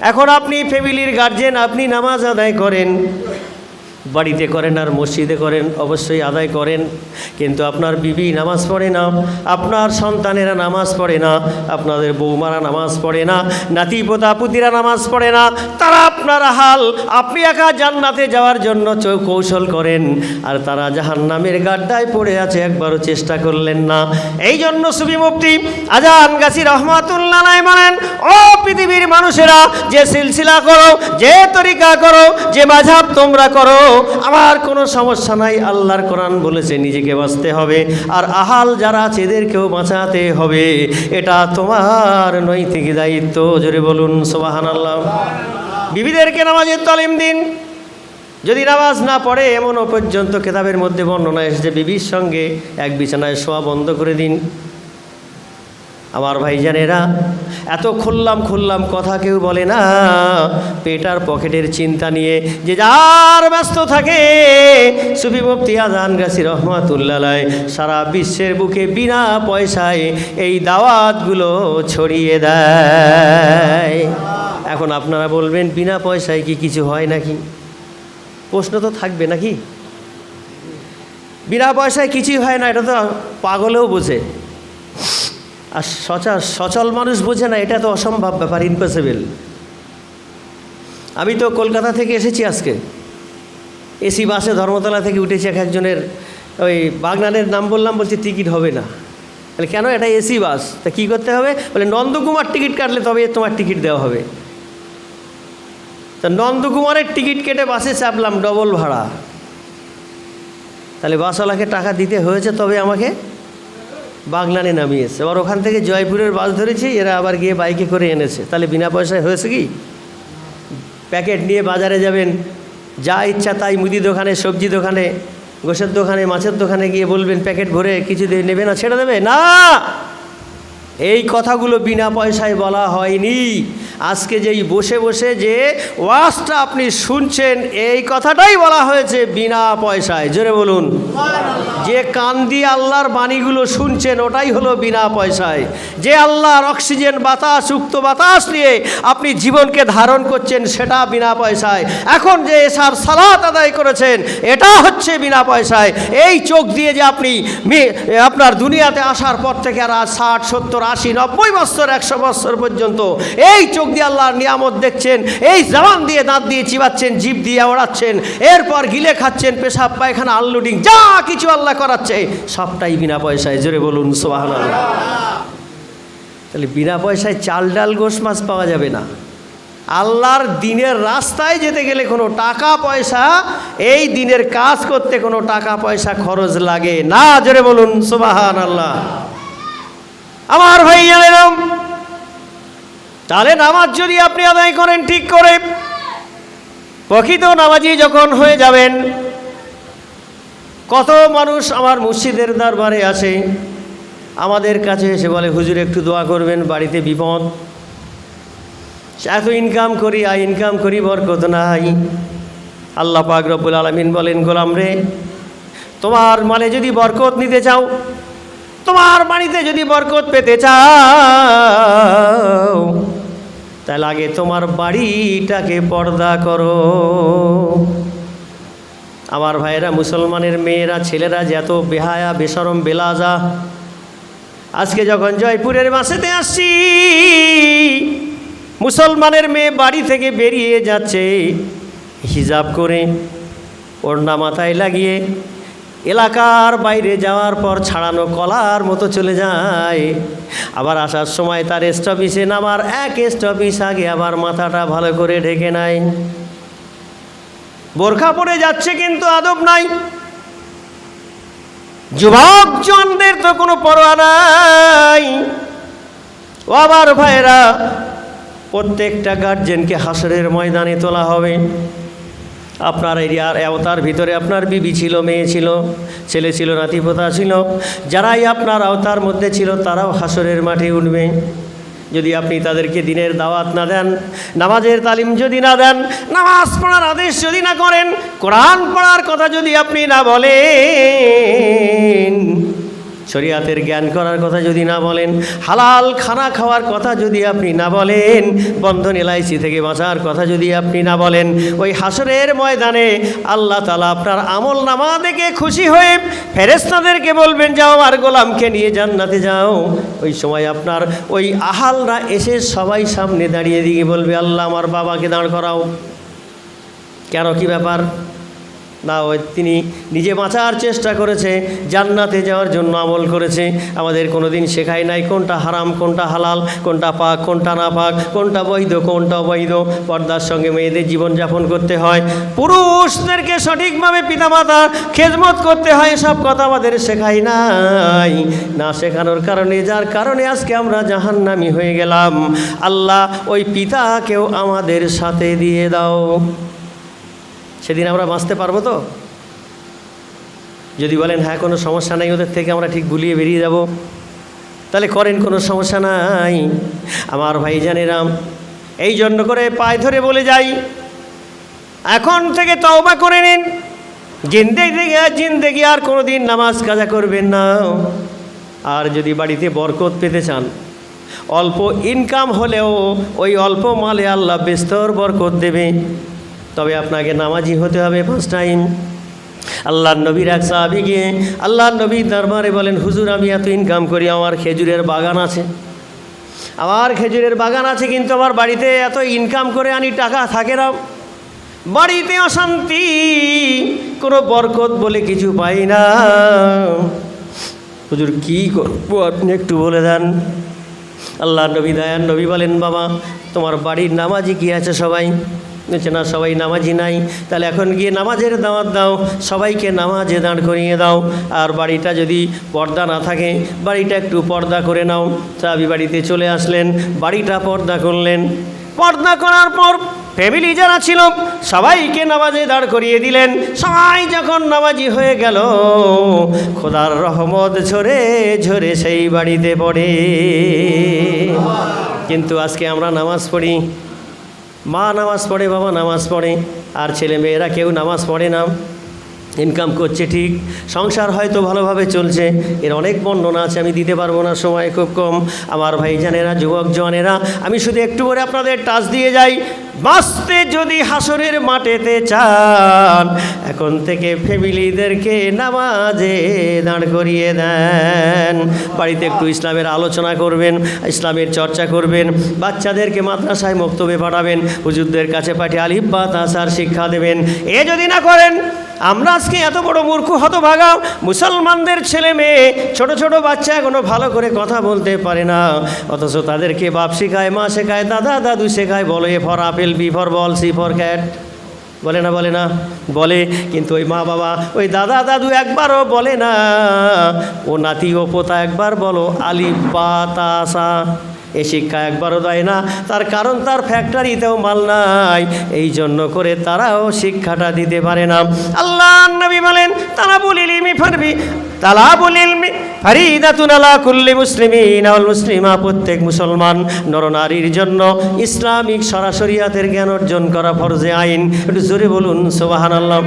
এখন আপনি ফ্যামিলির গার্জেন, আপনি নামাজ আদায় করেন, বাড়িতে করেন আর মসজিদে করেন, অবশ্যই আদায় করেন, কিন্তু আপনার বিবি নামাজ পড়ে না, আপনার সন্তানেরা নামাজ পড়ে না, আপনাদের বৌমারা নামাজ পড়ে না, নাতি পোতাপুতিরা নামাজ পড়ে না। তারা আপনার হাল, আপনি একা জান্নাতে যাওয়ার জন্য কৌশল করেন, আর তারা জাহান্নামের গাড্ডায় পড়ে আছে, একবারও চেষ্টা করলেন না। এই জন্য সুফি মুফতি আজান গাছি রহমাতুল্লাহ আলাইহি বলেন, ও পৃথিবীর মানুষেরা, যে সিলসিলা করো, যে তরিকা করো, যে মাযহাব তোমরা করো, আমার কোনো সমস্যা নাই। আল্লাহর কোরআন বলেছে নিজেকে বাঁচতে হবে, আর আহাল যারা আছে এদেরকেও বাঁচাতে হবে। এটা তোমার নৈতিক দায়িত্ব। জোরে বলুন সুবহানাল্লাহ। বিবিদেরকে নামাজের তালিম দিন। যদি নামাজ না পড়ে, এমনও পর্যন্ত কিতাবের মধ্যে বর্ণনা এসেছে, বিবির সঙ্গে এক বিছানায় শোয়া বন্ধ করে দিন। আমার ভাইজানেরা, এত খুললাম কথা কেউ বলে না, পেট আর পকেটের চিন্তা নিয়ে যে যার ব্যস্ত থাকে। সুফি মুফতি আজান গাছি রহমাতুল্লাহ আলাইহি সারা বিশ্বের বুকে বিনা পয়সায় এই দাওয়াতগুলো ছড়িয়ে দেয়। এখন আপনারা বলবেন, বিনা পয়সায় কি কিছু হয় নাকি? প্রশ্ন তো থাকবে নাকি? বিনা পয়সায় কিছুই হয় না, এটা তো পাগলেও বোঝে, আর সচল মানুষ বোঝে না। এটা তো অসম্ভব ব্যাপার, ইম্পসিবল। আমি তো কলকাতা থেকে এসেছি আজকে, এসি বাসে ধর্মতলা থেকে উঠেছি। একজনের ওই বাগনানের নাম বললাম, বলছে টিকিট হবে না। বলে কেন? এটা এসি বাস, তা কী করতে হবে? বলে নন্দকুমার টিকিট কাটলে তবে তোমার টিকিট দেওয়া হবে। তা নন্দকুমারের টিকিট কেটে বাসে চাপলাম, ডবল ভাড়া। তাহলে বাসওয়ালাকে টাকা দিতে হয়েছে, তবে আমাকে বাগনানে নামিয়েছে। আবার ওখান থেকে জয়পুরের বাস ধরেছি, এরা আবার গিয়ে বাইকে করে এনেছে। তাহলে বিনা পয়সায় হয়েছে কি? প্যাকেট নিয়ে বাজারে যাবেন, যা ইচ্ছা তাই মুদি দোকানে, সবজি দোকানে, গোশের দোকানে, মাছের দোকানে গিয়ে বলবেন প্যাকেট ভরে কিছু নেবে না, ছেড়ে দেবে না। এই কথাগুলো বিনা পয়সায় বলা হয়নি। আজকে যেই বসে বসে যে ওয়াজটা আপনি শুনছেন, এই কথাটাই বলা হয়েছে বিনা পয়সায়। জোরে বলুন। যে কান দিয়ে আল্লাহর বাণীগুলো শুনছেন, ওটাই হলো বিনা পয়সায়। যে আল্লাহর অক্সিজেন বাতাস, উক্ত বাতাস নিয়ে আপনি জীবনকে ধারণ করছেন, সেটা বিনা পয়সায়। এখন যে এশার সালাত আদায় করেছেন, এটা হচ্ছে বিনা পয়সায়। এই চোখ দিয়ে যে আপনি আপনার দুনিয়াতে আসার পর থেকে আর 60, 70, 80, 90 বছর, 100 বছর পর্যন্ত এই চোখ দিয়ে আল্লাহর নিয়ামত দেখছেন, এই জবান দিয়ে দাঁত দিয়ে চিবাচ্ছেন, জিভ দিয়ে ওড়াচ্ছেন, এরপর গিলে খাচ্ছেন, পেশাব পায়খানা আনলোডিং যা কিছু আল্লাহ করাচ্ছে, সবটাই বিনা পয়সায়। জোরে বলুন সুবহানাল্লাহ। তাহলে বিনা পয়সায় চাল ডাল গোশ মাছ পাওয়া যাবে না। আল্লাহর দিনের রাস্তায় যেতে গেলে কোনো টাকা পয়সা, এই দিনের কাজ করতে কোনো টাকা পয়সা খরচ লাগে না। জোরে বলুন সুবহানাল্লাহ। আমার ভাই জানেন, তাহলে নামাজ যদি আপনি আদায় করেন ঠিক করে, প্রকৃত নামাজি যখন হয়ে যাবেন, কত মানুষ আমার মসজিদের দরবারে আসে, আমাদের কাছে এসে বলে হুজুর একটু দোয়া করবেন, বাড়িতে বিপদ, এত ইনকাম করি আর ইনকাম করি বরকত নাই। আল্লাহ পাক রব্বুল আলামিন বলেন, গোলাম রে, তোমার মালে যদি বরকত নিতে চাও, তোমার বাড়িতে যদি বরকত পেতে চাও, তাহলে আগে তোমার বাড়িটাকে পর্দা করো। আমার ভাইয়েরা, মুসলমানের মেয়েরা, ছেলেরা যে এত বেহায়া, বেশরম, বেলাজা। আজকে যখন জয়পুরের বাসেতে আসছি, মুসলমানের মেয়ে বাড়ি থেকে বেরিয়ে যাচ্ছে হিজাব করে, ওড়না মাথায় লাগিয়ে, এলাকার বাইরে যাওয়ার পর ছাড়ানো কলার মতো চলে যায়। আবার আসার সময় তার স্টপিসে নামার এক স্টপিস আগে আবার মাথাটা ভালো করে ঢেকে নেয়। বোরখা পরে যাচ্ছে কিন্তু আদব নাই। যুবক জনদের তো কোনো পরোয়া নাই। ও আমার ভাইরা, প্রত্যেকটা গার্জেনকে হাসরের ময়দানে তোলা হবে। আপনার এরিয়ার আওতার ভিতরে আপনার বিবি ছিল, মেয়ে ছিল, ছেলে ছিল, নাতিপোতা ছিল, যারাই আপনার আওতার মধ্যে ছিল তারাও হাসরের মাঠে উঠবে। যদি আপনি তাদেরকে দিনের দাওয়াত না দেন, নামাজের তালিম যদি না দেন, নামাজ পড়ার আদেশ যদি না করেন, কোরআন পড়ার কথা যদি আপনি না বলেন, শরিয়াতের জ্ঞান করার কথা যদি না বলেন, হালাল খানা খাওয়ার কথা যদি আপনি না বলেন, বন্ধন এলআইসি থেকে বাঁচার কথা যদি আপনি না বলেন, ওই হাসরের ময়দানে আল্লাহ তাআলা আপনার আমল নামা দেখে খুশি হয়ে ফেরেশতাদেরকে বলবেন, যাও আমার গোলামকে নিয়ে জান্নাতে যাও। ওই সময় আপনার ওই আহালরা এসে সবাই সামনে দাঁড়িয়ে দিয়ে বলবে, আল্লাহ আমার বাবাকে দাঁড় করাও। কেন, কি ব্যাপার? না, ওই তিনি নিজে বাঁচার চেষ্টা করেছে, জান্নাতে যাওয়ার জন্য আমল করেছে। আমাদের কোনো দিন শেখায় নাই কোনটা হারাম, কোনটা হালাল, কোনটা পাক, কোনটা না পাক, কোনটা বৈধ, কোনটা অবৈধ। পর্দার সঙ্গে মেয়েদের জীবনযাপন করতে হয়, পুরুষদেরকে সঠিকভাবে পিতামাতা খেদমত করতে হয়, সব কথা আমাদের শেখায় নাই। না শেখানোর কারণে, যার কারণে আজকে আমরা জাহান্নামী হয়ে গেলাম। আল্লাহ ওই পিতাকেও আমাদের সাথে দিয়ে দাও। সেদিন আমরা বাঁচতে পারবো তো? যদি বলেন হ্যাঁ কোনো সমস্যা নাই, ওদের থেকে আমরা ঠিক গুলিয়ে বেরিয়ে যাব, তাহলে করেন, কোনো সমস্যা নাই। আমার ভাইজানেরা, এই জন্য করে পায়ে ধরে বলে যাই, এখন থেকে তওবা করে নিন। জিন্দেগি আর কোনো দিন নামাজ কাজা করবেন না। আর যদি বাড়িতে বরকত পেতে চান, অল্প ইনকাম হলেও ওই অল্প মালে আল্লাহ বিস্তর বরকত দেবে। তবে আপনাকে নামাজি হতে হবে 5 টাইম। আল্লাহর নবীর এক সাহাবী গিয়ে আল্লাহর নবীর দরবারে বলেন, হুজুর আমি এত ইনকাম করি, আমার খেজুরের বাগান আছে, কিন্তু আমার বাড়িতে এত ইনকাম করে আনি, টাকা থাকে না, বাড়িতে অশান্তি, কোনো বরকত বলে কিছু পাই না। হুজুর কী করবো আপনি একটু বলে দেন। আল্লাহর নবী দয়ার নবী বলেন, বাবা তোমার বাড়ির নামাজি কি আছে? সবাই বলছে, না সবাই নামাজি নাই। তাহলে এখন গিয়ে নামাজের দাওয়াত দাও, সবাইকে নামাজে দাঁড় করিয়ে দাও। আর বাড়িটা যদি পর্দা না থাকে, বাড়িটা একটু পর্দা করে নাও। সাহাবী বাড়িতে চলে আসলেন, বাড়িটা পর্দা করলেন। পর্দা করার পর ফ্যামিলি যারা ছিল সবাইকে নামাজে দাঁড় করিয়ে দিলেন। সবাই যখন নামাজি হয়ে গেল, খোদার রহমত ঝরে ঝরে সেই বাড়িতে পড়ে। কিন্তু আজকে আমরা নামাজ পড়ি, মা নামাজ পড়ে, বাবা নামাজ পড়ে, আর ছেলে মেয়েরা কেউ নামাজ পড়ে না। ইনকাম করছে ঠিক, সংসার হয়তো ভালোভাবে চলছে, এর অনেক বর্ণনা আছে, আমি দিতে পারবো না, সময় খুব কম। আমার ভাইজানেরা, যুবক জওয়ানেরা, আমি শুধু একটু করে আপনাদের টাচ দিয়ে যাই। বাঁচতে যদি হাসরের মাঠেতে চান, এখন থেকে ফ্যামিলিদেরকে নামাজে দাঁড় করিয়ে দেন। বাড়িতে একটু ইসলামের আলোচনা করবেন, ইসলামের চর্চা করবেন, বাচ্চাদেরকে মাদ্রাসায় মক্তবে পাঠাবেন, হুজুরদের কাছে পাঠিয়ে আলিফ বা তাসার শিক্ষা দেবেন। এ যদি না করেন, আমরা আজকে এত বড় মূর্খ হতভাগা মুসলমানদের ছেলে মেয়ে ছোট ছোট বাচ্চা এখনো ভালো করে কথা বলতে পারে না, অথচ তাদেরকে বাপ শেখায়, মা শেখায়, দাদা দাদু শেখায়, বলো A for apple, B for ball, C for cat, বলে না বলে না বলে। কিন্তু ওই মা বাবা ওই দাদা দাদু একবারও বলে না ও নাতি ও পোতা একবার বলো আলিফ বা তা সা, এ শিক্ষা একবারও দেয় না। তার কারণ তার ফ্যাক্টরিতেও মাল নাই, এই জন্য করে তারাও শিক্ষাটা দিতে পারে না। আল্লাহ নবী বলেন তালাবুল ইলমি ফারিদাতুন আলা কুল্লি মুসলিমিন ওয়াল মুসলিমা, প্রত্যেক মুসলমান নরনারীর জন্য ইসলামিক শরিয়াতের জ্ঞান অর্জন করা ফরজে আইন। একটু জোরে বলুন সুবহানাল্লাহ।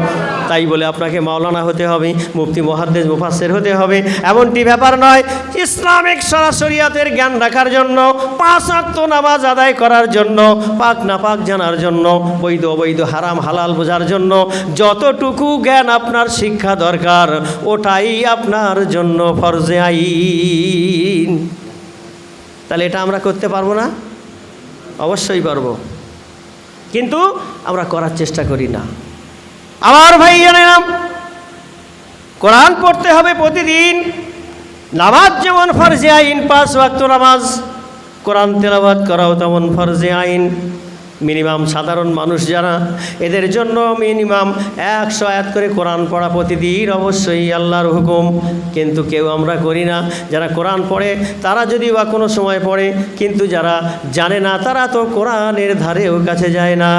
তাই বলে আপনাকে মাওলানা হতে হবে, মুফতি মুহাদ্দিস মুফাসসির হতে হবে এমনটি ব্যাপার নয়। ইসলামিক শরিয়াতের জ্ঞান রাখার জন্য, 5 ওয়াক্ত নামাজ আদায় করার জন্য, পাক নাপাক জানার জন্য, বৈধ অবৈধ হারাম হালাল বোঝার জন্য যতটুকু জ্ঞান আপনার শিক্ষা দরকার ওটাই আপনার জন্য ফরজে আইন। তাহলে এটা আমরা করতে পারবো না? অবশ্যই পারবো, কিন্তু আমরা করার চেষ্টা করি না। আমার ভাই জানেন, কোরআন পড়তে হবে প্রতিদিন। নামাজ যেমন ফরজে আইন, 5 ওয়াক্ত নামাজ, কোরআন তেলাওয়াত করাও তেমন ফরজে আইন। মিনিমাম সাধারণ মানুষ যারা, এদের জন্য মিনিমাম 100 আয়াত করে কোরআন পড়া প্রতিদিন অবশ্যই আল্লাহর হুকুম। কিন্তু কেউ আমরা করি না। যারা কোরআন পড়ে তারা যদি বা কোনো সময় পড়ে, কিন্তু যারা জানে না তারা তো কোরআনের ধারেও কাছে যায় না।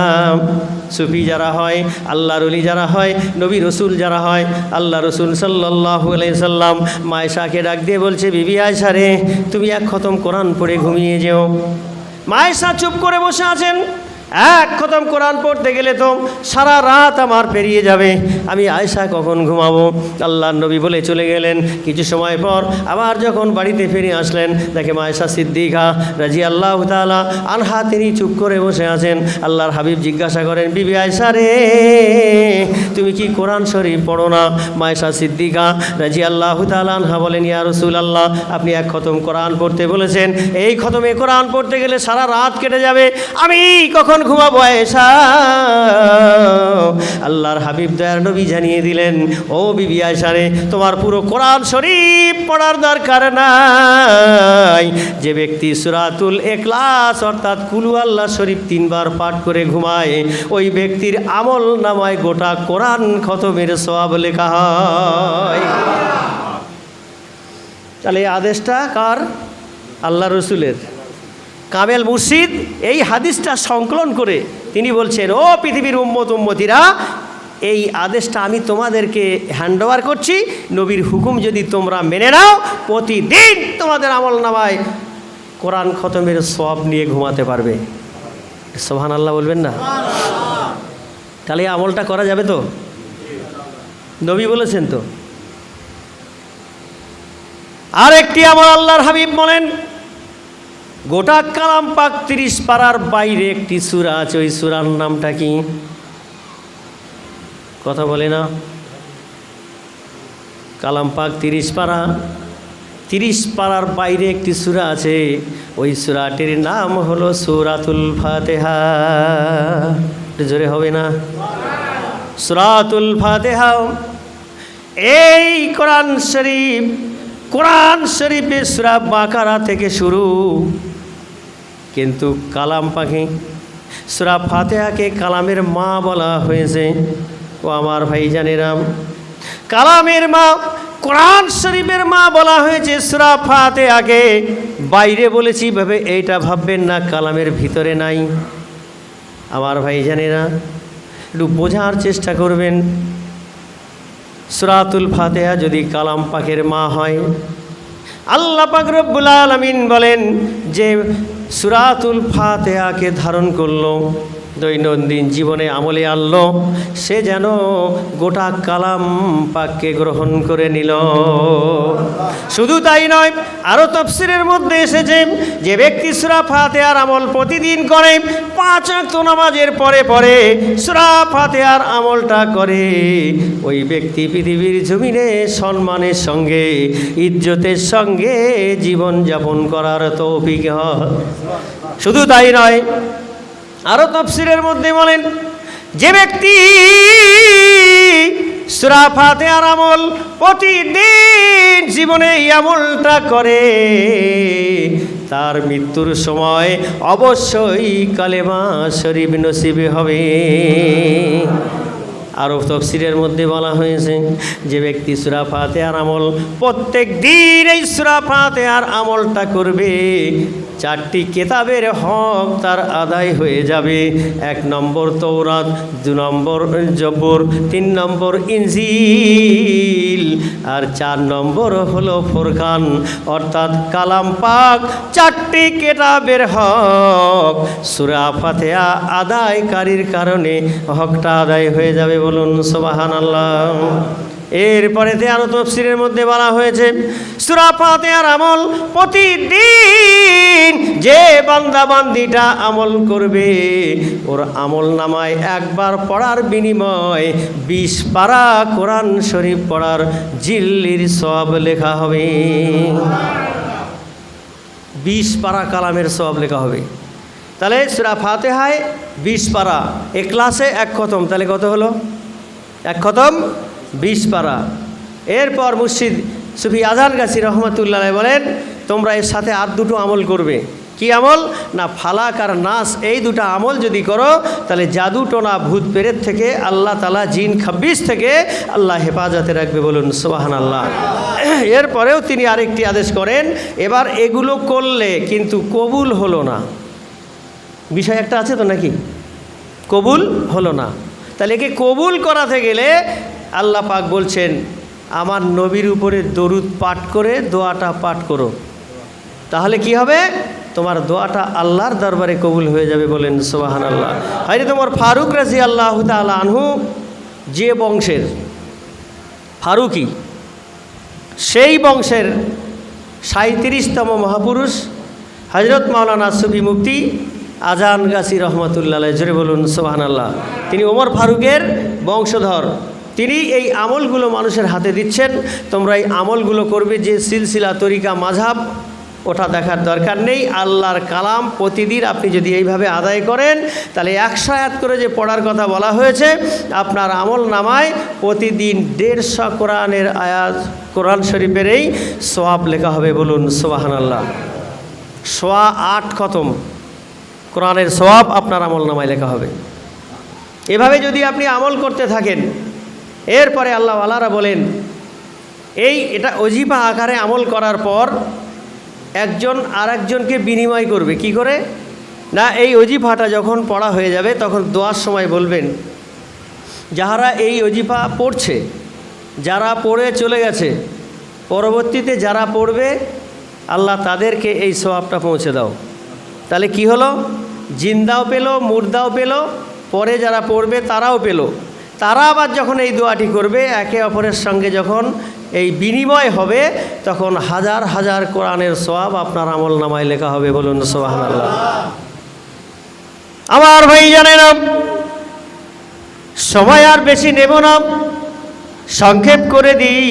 সুফি যারা হয়, আল্লাহর ওলি যারা হয়, নবী রসুল যারা হয়, আল্লাহ রসুল সাল্লাল্লাহু আলাইহি সাল্লাম মা আয়েশাকে ডাক দিয়ে বলছে, বিবি আয়েশা রে, তুমি 1 খতম কোরআন পড়ে ঘুমিয়ে যেও। মা আয়েশা চুপ করে বসে আছেন। 1 খতম কোরআন পড়তে গেলে তো সারা রাত আমার পেরিয়ে যাবে, আমি আয়েশা কখন ঘুমাবো? আল্লাহর নবী বলে চলে গেলেন। কিছু সময় পর আবার যখন বাড়িতে ফিরে আসলেন, দেখে মা আয়েশা সিদ্দিকা রাদিয়াল্লাহু তাআলা আনহা তিনি চুপ করে বসে আছেন। আল্লাহর হাবিব জিজ্ঞাসা করেন, বিবি আয়েশা রে, তুমি কি কোরআন শরীফ পড়ো না? মা আয়েশা সিদ্দিকা রাদিয়াল্লাহু তাআলা আনহা বলেন, ইয়া রাসূলুল্লাহ, আপনি 1 খতম কোরআন পড়তে বলেছেন, এই খতমে কোরআন পড়তে গেলে সারা রাত কেটে যাবে, আমি কখন ঘুমাবো আয়েশা? আল্লাহর হাবিব দয়ার নবী জানিয়ে দিলেন, ও বিবি আয়েশা রে, তোমার পুরো কোরআন শরীফ পড়ার দরকার নাই। যে ব্যক্তি সূরাতুল ইখলাস অর্থাৎ কুল আল্লাহ শরীফ 3 বার পাঠ করে ঘুমায়, ওই ব্যক্তির আমল নামায় গোটা কোরআন খতমের সওয়াব লেখা হয়। তাহলে এই আদেশটা কার? আল্লাহ রসুলের। কামেল মুর্শিদ এই হাদিসটা সংকলন করে তিনি বলছেন, ও পৃথিবীর উম্মতিরা, এই আদেশটা আমি তোমাদেরকে হ্যান্ডওভার করছি। নবীর হুকুম যদি তোমরা মেনে নাও, প্রতিদিন তোমাদের আমল নামায় কোরআন খতমের সওয়াব নিয়ে ঘুমাতে পারবে। সুবহানাল্লাহ বলবেন না? তাহলে এই আমলটা করা যাবে তো? নবী বলেছেন তো। আর একটি আমল আল্লাহর হাবিব বলেন, গোটা কালাম পাক 30 পারার বাইরে একটি সূরা আছে, ওই সূরার নামটা কি? কথা বলে না? কালাম পাক 30 পারা, 30 পারার বাইরে একটি সূরা আছে, ওই সূরাটির নাম হলো সূরাতুল ফাতিহা। জোরে হবে না? সূরাতুল ফাতিহা। এই কোরআন শরীফে সূরা বাকারা থেকে শুরু, কিন্তু কালাম পাখি সূরা ফাতিহাকে কালামের মা বলা হয়েছে। ও আমার ভাই জানেরাম, কালামের মা, কোরআন শরীফের মা বলা হয়েছে সূরা ফাতিহাকে। বাইরে বলেছি ভাবে এইটা ভাববেন না কালামের ভিতরে নাই। আমার ভাই জানেরা, একটু বোঝার চেষ্টা করবেন। সূরাতুল ফাতিহা যদি কালাম পাকের মা হয়, আল্লাহ পাক রব্বুল আলামিন বলেন যে সূরাতুল ফাতিহাকে ধারণ করলো, দৈনন্দিন জীবনে আমলে আনলো, সে যেন গোটা কালাম পাককে গ্রহণ করে নিল। শুধু তাই নয়, আরও তাফসীরের মধ্যে এসেছে যে ব্যক্তি সূরা ফাতিহার আমল প্রতিদিন করে, 5 ওয়াক্ত নামাজের পরে পরে সূরা ফাতিহার আমলটা করে, ওই ব্যক্তি পৃথিবীর জমিনে সম্মানের সঙ্গে ইজ্জতের সঙ্গে জীবন যাপন করার তৌফিক হয়। শুধু তাই নয়, আরও তাফসীরের মধ্যে বলেন যে ব্যক্তি সূরা ফাতিহার আমল প্রতিদিন জীবনে এই আমলটা করে, তার মৃত্যুর সময় অবশ্যই কালেমা শরীফ নসিব হবে। আরও তাফসীরের মধ্যে বলা হয়েছে, যে ব্যক্তি সূরা ফাতিহার আমল প্রত্যেক দিন এই সূরা ফাতিহার আমলটা করবে, 4টি কিতাবের হক তার আদায় হয়ে যাবে। 1 নম্বর তৌরাত, 2 নম্বর জবর, 3 নম্বর ইনজিল, আর 4 নম্বর হলো ফুরকান অর্থাৎ কালাম পাক। 4টি কিতাবের হক সূরা ফাতিহা আদায়কারীর কারণে হকটা আদায় হয়ে যাবে। বলুন সুবহানাল্লাহ। এরপরে আরও তাফসীরের মধ্যে বলা হয়েছে, সূরা ফাতিহার আমল প্রতিদিন যে বান্দা বান্দিটা আমল করবে, ওর আমল নামায় একবার পড়ার বিনিময় 20 পারা কোরআন শরীফ পড়ার জিল্লির সওয়াব লেখা হবে। 20 পারা কালামের সওয়াব লেখা হবে। তাহলে সূরা ফাতিহায় 20 পারা, ইখলাসে 1 খতম, তাহলে কত হলো? 1 খতম 20 পারা। এরপর মুর্শিদ সুফি আজান গাছি রহমতুল্লাহ বলেন, তোমরা এর সাথে আর 2টো আমল করবে। কি আমল? না ফালাক আর নাস, এই 2টা আমল যদি করো তাহলে জাদু টোনা ভূত পেরেত থেকে আল্লাহ তাআলা জিন খাব্বিস থেকে আল্লাহ হেফাজতে রাখবে। বলুন সুবহানাল্লাহ। এরপরেও তিনি আরেকটি আদেশ করেন, এবার এগুলো করলে কিন্তু কবুল হলো না, বিষয় একটা আছে তো নাকি, কবুল হলো না, তাহলে একে কবুল করাতে গেলে আল্লাহ পাক বলছেন, আমার নবীর উপরে দরুদ পাঠ করে দোয়াটা পাঠ করো, তাহলে কি হবে? তোমার দোয়াটা আল্লাহর দরবারে কবুল হয়ে যাবে। বলেন সুবহানাল্লাহ। হযরত ওমর ফারুক রাদিয়াল্লাহু তাআলা আনহু যে বংশের ফারুকি, সেই বংশের 37তম মহাপুরুষ হযরত মাওলানা সুফি মুফতি আজান গাছি রহমতুল্লাহ জোরে বলুন সুবহানাল্লাহ। তিনি ওমর ফারুকের বংশধর। তিনি এই আমলগুলো মানুষের হাতে দিচ্ছেন, তোমরা এই আমলগুলো করবে। যে সিলসিলা তরিকা মাযহাব ওটা দেখার দরকার নেই। আল্লাহর কালাম প্রতিদিন আপনি যদি এইভাবে আদায় করেন, তাহলে 100 আয়াত করে যে পড়ার কথা বলা হয়েছে, আপনার আমল নামায় প্রতিদিন 150 কোরআনের আয়াত, কোরআন শরীফের এই সওয়াব লেখা হবে। বলুন সুবহানাল্লাহ। 8 খতম কোরআনের সওয়াব আপনার আমল নামায় লেখা হবে। এভাবে যদি আপনি আমল করতে থাকেন, এরপরে আল্লাহ ওয়ালারা বলেন, এটা ওজিফা আকারে আমল করার পর একজন আরেকজনকে বিনিময় করবে। কি করে? না এই ওজিফাটা যখন পড়া হয়ে যাবে তখন দোয়ার সময় বলবেন, যাহারা এই ওজিফা পড়ছে, যারা পড়ে চলে গেছে, পরবর্তীতে যারা পড়বে আল্লাহ তাদেরকে এই সওয়াবটা পৌঁছে দাও। তাহলে কি হলো? জিন্দাও পেল, মুর্দাও পেল, পরে যারা পড়বে তারাও পেল। তারা আবার যখন এই দোয়াটি করবে, একে অপরের সঙ্গে যখন এই বিনিময় হবে, তখন হাজার হাজার কোরআনের সওয়াব আপনার আমল নামায় লেখা হবে। বলুন সুবহানাল্লাহ। আমার ভাই জানেন, সময় আর বেশি নেব না, সংক্ষেপ করে দিই।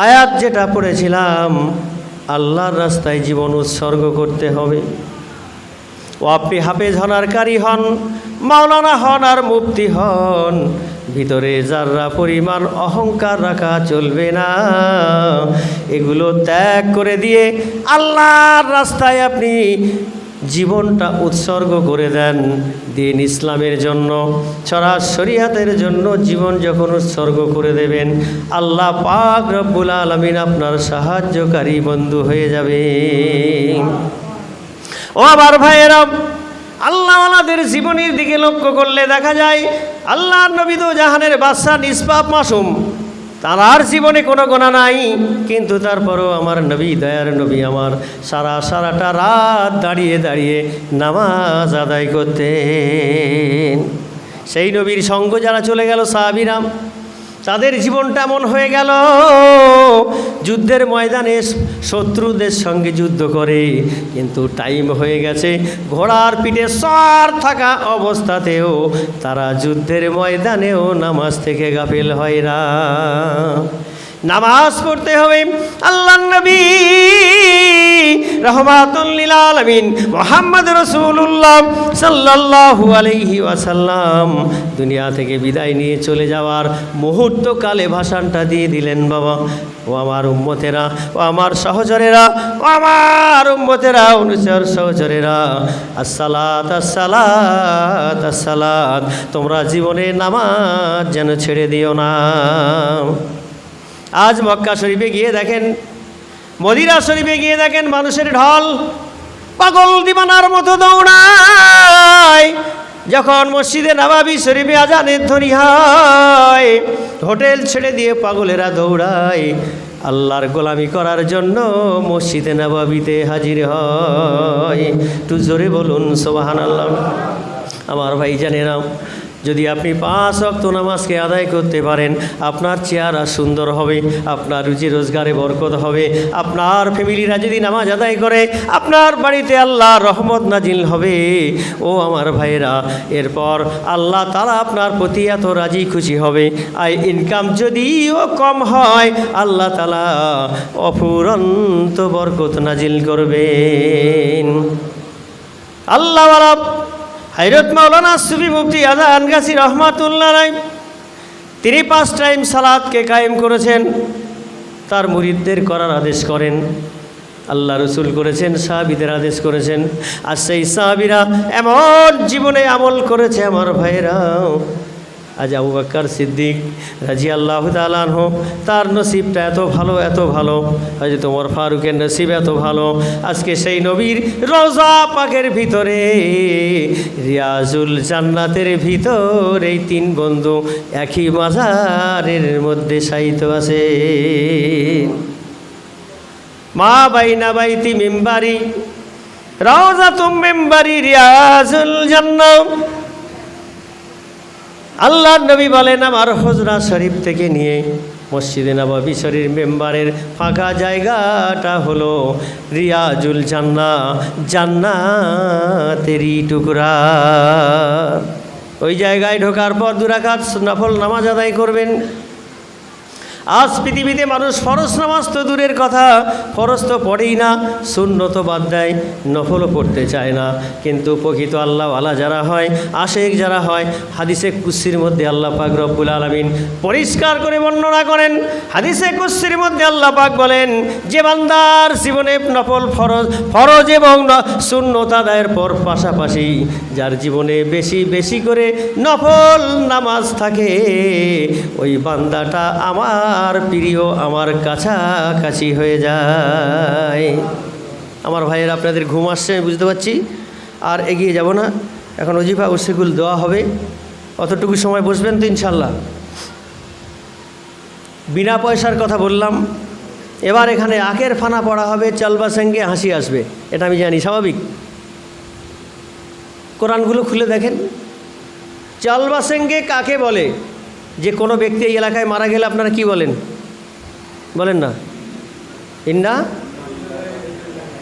আয়াত যেটা পড়েছিলাম, আল্লাহর রাস্তায় জীবন উৎসর্গ করতে হবে। ও আপনি হাফেজ হন আর কারি হন, মাওলানা হন আর মুফতি হন, ভিতরে যারা পরিমাণ অহংকার রাখা চলবে না। এগুলো ত্যাগ করে দিয়ে আল্লাহর রাস্তায় আপনি জীবনটা উৎসর্গ করে দেন। দিন ইসলামের জন্য, শরীয়ত শরীয়তের জন্য জীবন যখন উৎসর্গ করে দেবেন, আল্লাহ পাক রব্বুল আলামিন আপনার সাহায্যকারী বন্ধু হয়ে যাবে। ও আবার ভাইয়েরা, আল্লাহওয়ালাদের জীবনের দিকে লক্ষ্য করলে দেখা যায়, আল্লাহর নবী তো জাহানের বাদশা, নিষ্পাপ মাসুম, তার জীবনে কোনো গুনাহ নাই, কিন্তু তারপরও আমার নবী, দয়ার নবী আমার সারাটা রাত দাঁড়িয়ে দাঁড়িয়ে নামাজ আদায় করতেন। সেই নবীর সঙ্গ যারা চলে গেল সাহাবীরা, তাদের জীবনটা এমন হয়ে গেল, যুদ্ধের ময়দানে শত্রুদের সঙ্গে যুদ্ধ করে, কিন্তু টাইম হয়ে গেছে, ঘোড়ার পিঠে সওয়ার থাকা অবস্থাতেও তারা যুদ্ধের ময়দানেও নামাজ থেকে গাফিল হয় না। নামাজ পড়তে হবে। আল্লাহর নবী রাহমাতুল লিল আলামিন মুহাম্মদ রাসূলুল্লাহ সাল্লাল্লাহু আলাইহি ওয়াসাল্লাম দুনিয়া থেকে বিদায় নিয়ে চলে যাওয়ার মুহূর্তকালে ভাষণটা দিয়ে দিলেন, বাবা ও আমার উম্মতেরা, ও আমার সহচরেরা, ও আমার উম্মতেরা, অনুচর সহচরেরা, আসসালাত আসসালাত আসসালাত, তোমরা জীবনে নামাজ যেন ছেড়ে দিও না। আজ মক্কা শরীফে গিয়ে দেখেন, মদিনা শরীফে গিয়ে দেখেন, মানুষের ঢল পাগল দিবানার মতো দৌড়ায়। যখন মসজিদে নববী শরীফে আজানের ধ্বনি হয়, হোটেল ছেড়ে দিয়ে পাগলেরা দৌড়ায় আল্লাহর গোলামি করার জন্য মসজিদে নববীতে হাজির হয়। একটু জোরে বলুন সুবহানাল্লাহ। আমার ভাই জানেরা, যদি আপনি 5 ওয়াক্ত নামাজকে আদায় করতে পারেন, আপনার চেহারা সুন্দর হবে, আপনার রুজি রোজগারে বরকত হবে, আপনার ফ্যামিলিরা যদি নামাজ আদায় করে আপনার বাড়িতে আল্লাহর রহমত নাজিল হবে। ও আমার ভাইয়েরা, এরপর আল্লাহ তাআলা আপনার প্রতি এত রাজি খুশি হবে, আর ইনকাম যদিও কম হয় আল্লাহ তাআলা অফুরন্ত বরকত নাজিল করবেন। আল্লাহ হযরত মাওলানা সুফি মুফতি আজান গাছি রহমাতুল্লাহ আলাইহি তিনি 5 টাইম সালাতকে কায়েম করেছেন, তার মুরিদদের করার আদেশ করেন। আল্লাহ রসুল করেছেন, সাহাবীদের আদেশ করেছেন। আর সেই সাহাবীরা এমন জীবনে আমল করেছে আমার ভাইয়েরা, আজ আবু বকর সিদ্দিক রাদিয়াল্লাহু তাআলা আনহু তার নসিবটা এত ভালো, এত ভালো। হযরত ওমর ফারুকের নসিব এত ভালো, আজকে সেই নবীর রওজা পাকের ভিতরে রিয়াজুল জান্নাতের ভিতর এই 3 বন্ধু একই মাজারের মধ্যে শায়িত আছে। মা বাইনা বাইতি মিম্বারি রওজাতুম মিম্বারি রিয়াজুল জান্নাত। আল্লাহর নবী বলেন, আমার হুজরা শরীফ থেকে নিয়ে মসজিদে নববী শরীফ মেম্বারের ফাঁকা জায়গাটা হলো রিয়াজুল জান্নাহ, জান্নাতেরই টুকরা। ওই জায়গায় ঢোকার পর 2 রাকাত নফল নামাজ আদায় করবেন। আজ পৃথিবীতে মানুষ ফরজ নামাজ তো দূরের কথা, ফরজ তো পড়েই না, সুন্নত বাদ দেয়, নফলও পড়তে চায় না। কিন্তু প্রকৃত আল্লাহওয়ালা যারা হয়, আশেক যারা হয়, হাদিসে কুদসির মধ্যে আল্লাহ পাক রব্বুল আলামিন পরিষ্কার করে বর্ণনা করেন। হাদিসে কুদসির মধ্যে আল্লাহ পাক বলেন, যে বান্দার জীবনে নফল ফরজ এবং সুন্নত আদায়ের পর পাশাপাশি যার জীবনে বেশি বেশি করে নফল নামাজ থাকে, ওই বান্দাটা আমার প্রিয়, আমার কাছাকাছি হয়ে যায়। আমার ভাইয়ের আপনাদের ঘুম আসছে বুঝতে পারছি, আর এগিয়ে যাব না। এখন ওজিফা ওসিকুল দেওয়া হবে, অতটুকু সময় বসবেন তো ইনশাল্লাহ। বিনা পয়সার কথা বললাম, এবার এখানে আখের ফানা পড়া হবে, চালবা সঙ্গে হাসি আসবে, এটা আমি জানি স্বাভাবিক। কোরআনগুলো খুলে দেখেন, চালবা সঙ্গে কাকে বলে? যে কোনো ব্যক্তি এই এলাকায় মারা গেলে আপনারা কি বলেন? বলেন না ইন্না,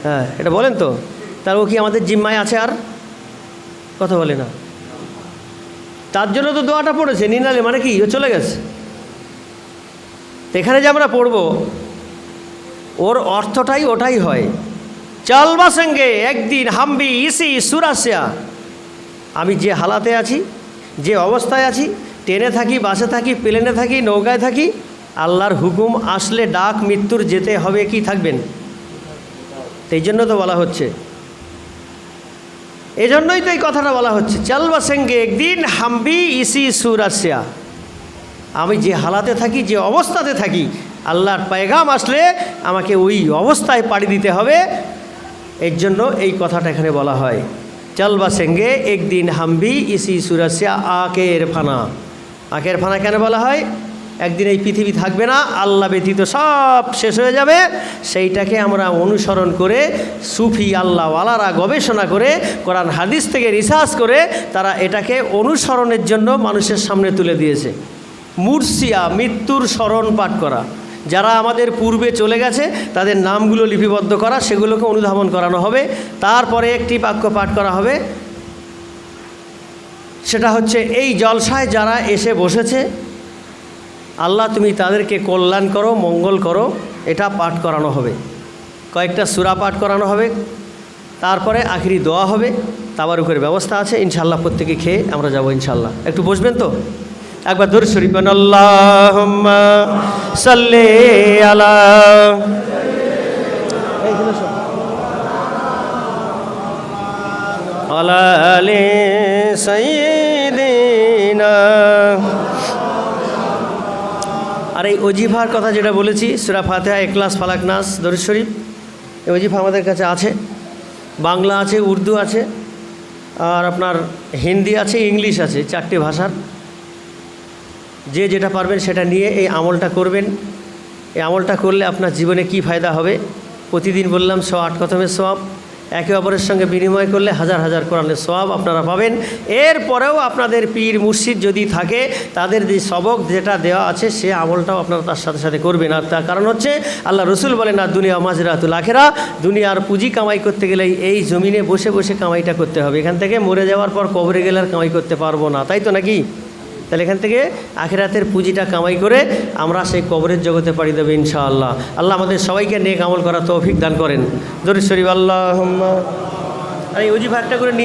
হ্যাঁ এটা বলেন তো। তার ও কি আমাদের জিম্মায় আছে? আর কথা বলে না, তার জন্য তো দোয়াটা পড়েছে। নিনালে মানে কি, ও চলে গেছে। এখানে যে আমরা পড়ব, ওর অর্থটাই ওটাই হয়। চালবা সঙ্গে একদিন হাম্বি ইসি সুরাসিয়া, আমি যে হালাতে আছি, যে অবস্থায় আছি, ট্রেনে থাকি, বাসে থাকি, প্লেনে থাকি, নৌকায় থাকি, আল্লাহর হুকুম আসলে ডাক মৃত্যুর যেতে হবে, কি থাকবেন? এই জন্য তো বলা হচ্ছে, এই জন্যই তো এই কথাটা বলা হচ্ছে। চালবা সঙ্গে একদিন হাম্বি ইসি সুরাসিয়া, আমি যে হালাতে থাকি, যে অবস্থাতে থাকি, আল্লাহর পয়গাম আসলে আমাকে ওই অবস্থায় পাড়ি দিতে হবে। এর জন্য এই কথাটা এখানে বলা হয়। চালবা সঙ্গে একদিন হাম্বি ইসি সুরাসিয়া আকের ফানা। আখের ফানা কেন বলা হয়? একদিন এই পৃথিবী থাকবে না, আল্লাহ ব্যতীত সব শেষ হয়ে যাবে। সেইটাকে আমরা অনুসরণ করে সুফি আল্লাহওয়ালারা গবেষণা করে, কোরআন হাদিস থেকে রিসার্চ করে তারা এটাকে অনুসরণের জন্য মানুষের সামনে তুলে দিয়েছে। মুরসিয়া, মৃত্যুর স্মরণ পাঠ করা। যারা আমাদের পূর্বে চলে গেছে তাদের নামগুলো লিপিবদ্ধ করা, সেগুলোকে অনুধাবন করানো হবে। তারপরে একটি বাক্য পাঠ করা হবে, সেটা হচ্ছে এই জলসায় যারা এসে বসেছে আল্লাহ তুমি তাদেরকে কল্যাণ করো, মঙ্গল করো, এটা পাঠ করানো হবে। কয়েকটা সূরা পাঠ করানো হবে, তারপরে আখিরি দোয়া হবে, তাবারুকের ব্যবস্থা আছে। ইনশাআল্লাহ প্রত্যেকে খেয়ে আমরা যাব ইনশাআল্লাহ। একটু বসবেন তো, একবার দরুদ শরীফ পড়ুন। আল্লাহুম্মা সাল্লি আলা আলা আলি সাইয়্যিদিনা। আর এই ওজিফার কথা যেটা বলেছি, সূরা ফাতিহা, ইখলাস, ফালাক, নাস, দরুদ শরীফ, এই ওজিফা আমাদের কাছে আছে। বাংলা আছে, উর্দু আছে, আর আপনার হিন্দি আছে, ইংলিশ আছে, 4টে ভাষার। যে যেটা পারবেন সেটা নিয়ে এই আমলটা করবেন। এই আমলটা করলে আপনার জীবনে কি ফায়দা হবে? প্রতিদিন বললাম 108 খতমের সওয়াব, একে অপরের সঙ্গে বিনিময় করলে হাজার হাজার কোরআনের সওয়াব আপনারা পাবেন। এরপরেও আপনাদের পীর মুর্শিদ যদি থাকে, তাদের যে সবক যেটা দেওয়া আছে সে আমলটাও আপনারা তার সাথে সাথে করবেন। আর তার কারণ হচ্ছে আল্লাহ রসুল বলেন, আর দুনিয়া মাজরাতুল আখিরা, দুনিয়ার পুঁজি কামাই করতে গেলে এই জমিনে বসে বসে কামাইটা করতে হবে। এখান থেকে মরে যাওয়ার পর কবরে গেলে আর কামাই করতে পারবো না, তাই তো নাকি? তাহলে এখান থেকে আখিরাতের পুঁজিটা কামাই করে আমরা সেই কবরের জগতে পাড়ি দেবো ইনশাআল্লাহ। আল্লাহ আমাদের সবাইকে নেক আমল করার তৌফিক দান করেন। দরুদ শরীফ। আল্লাহুম্মা। আর এই ওজিফা একটা করে নিয়ে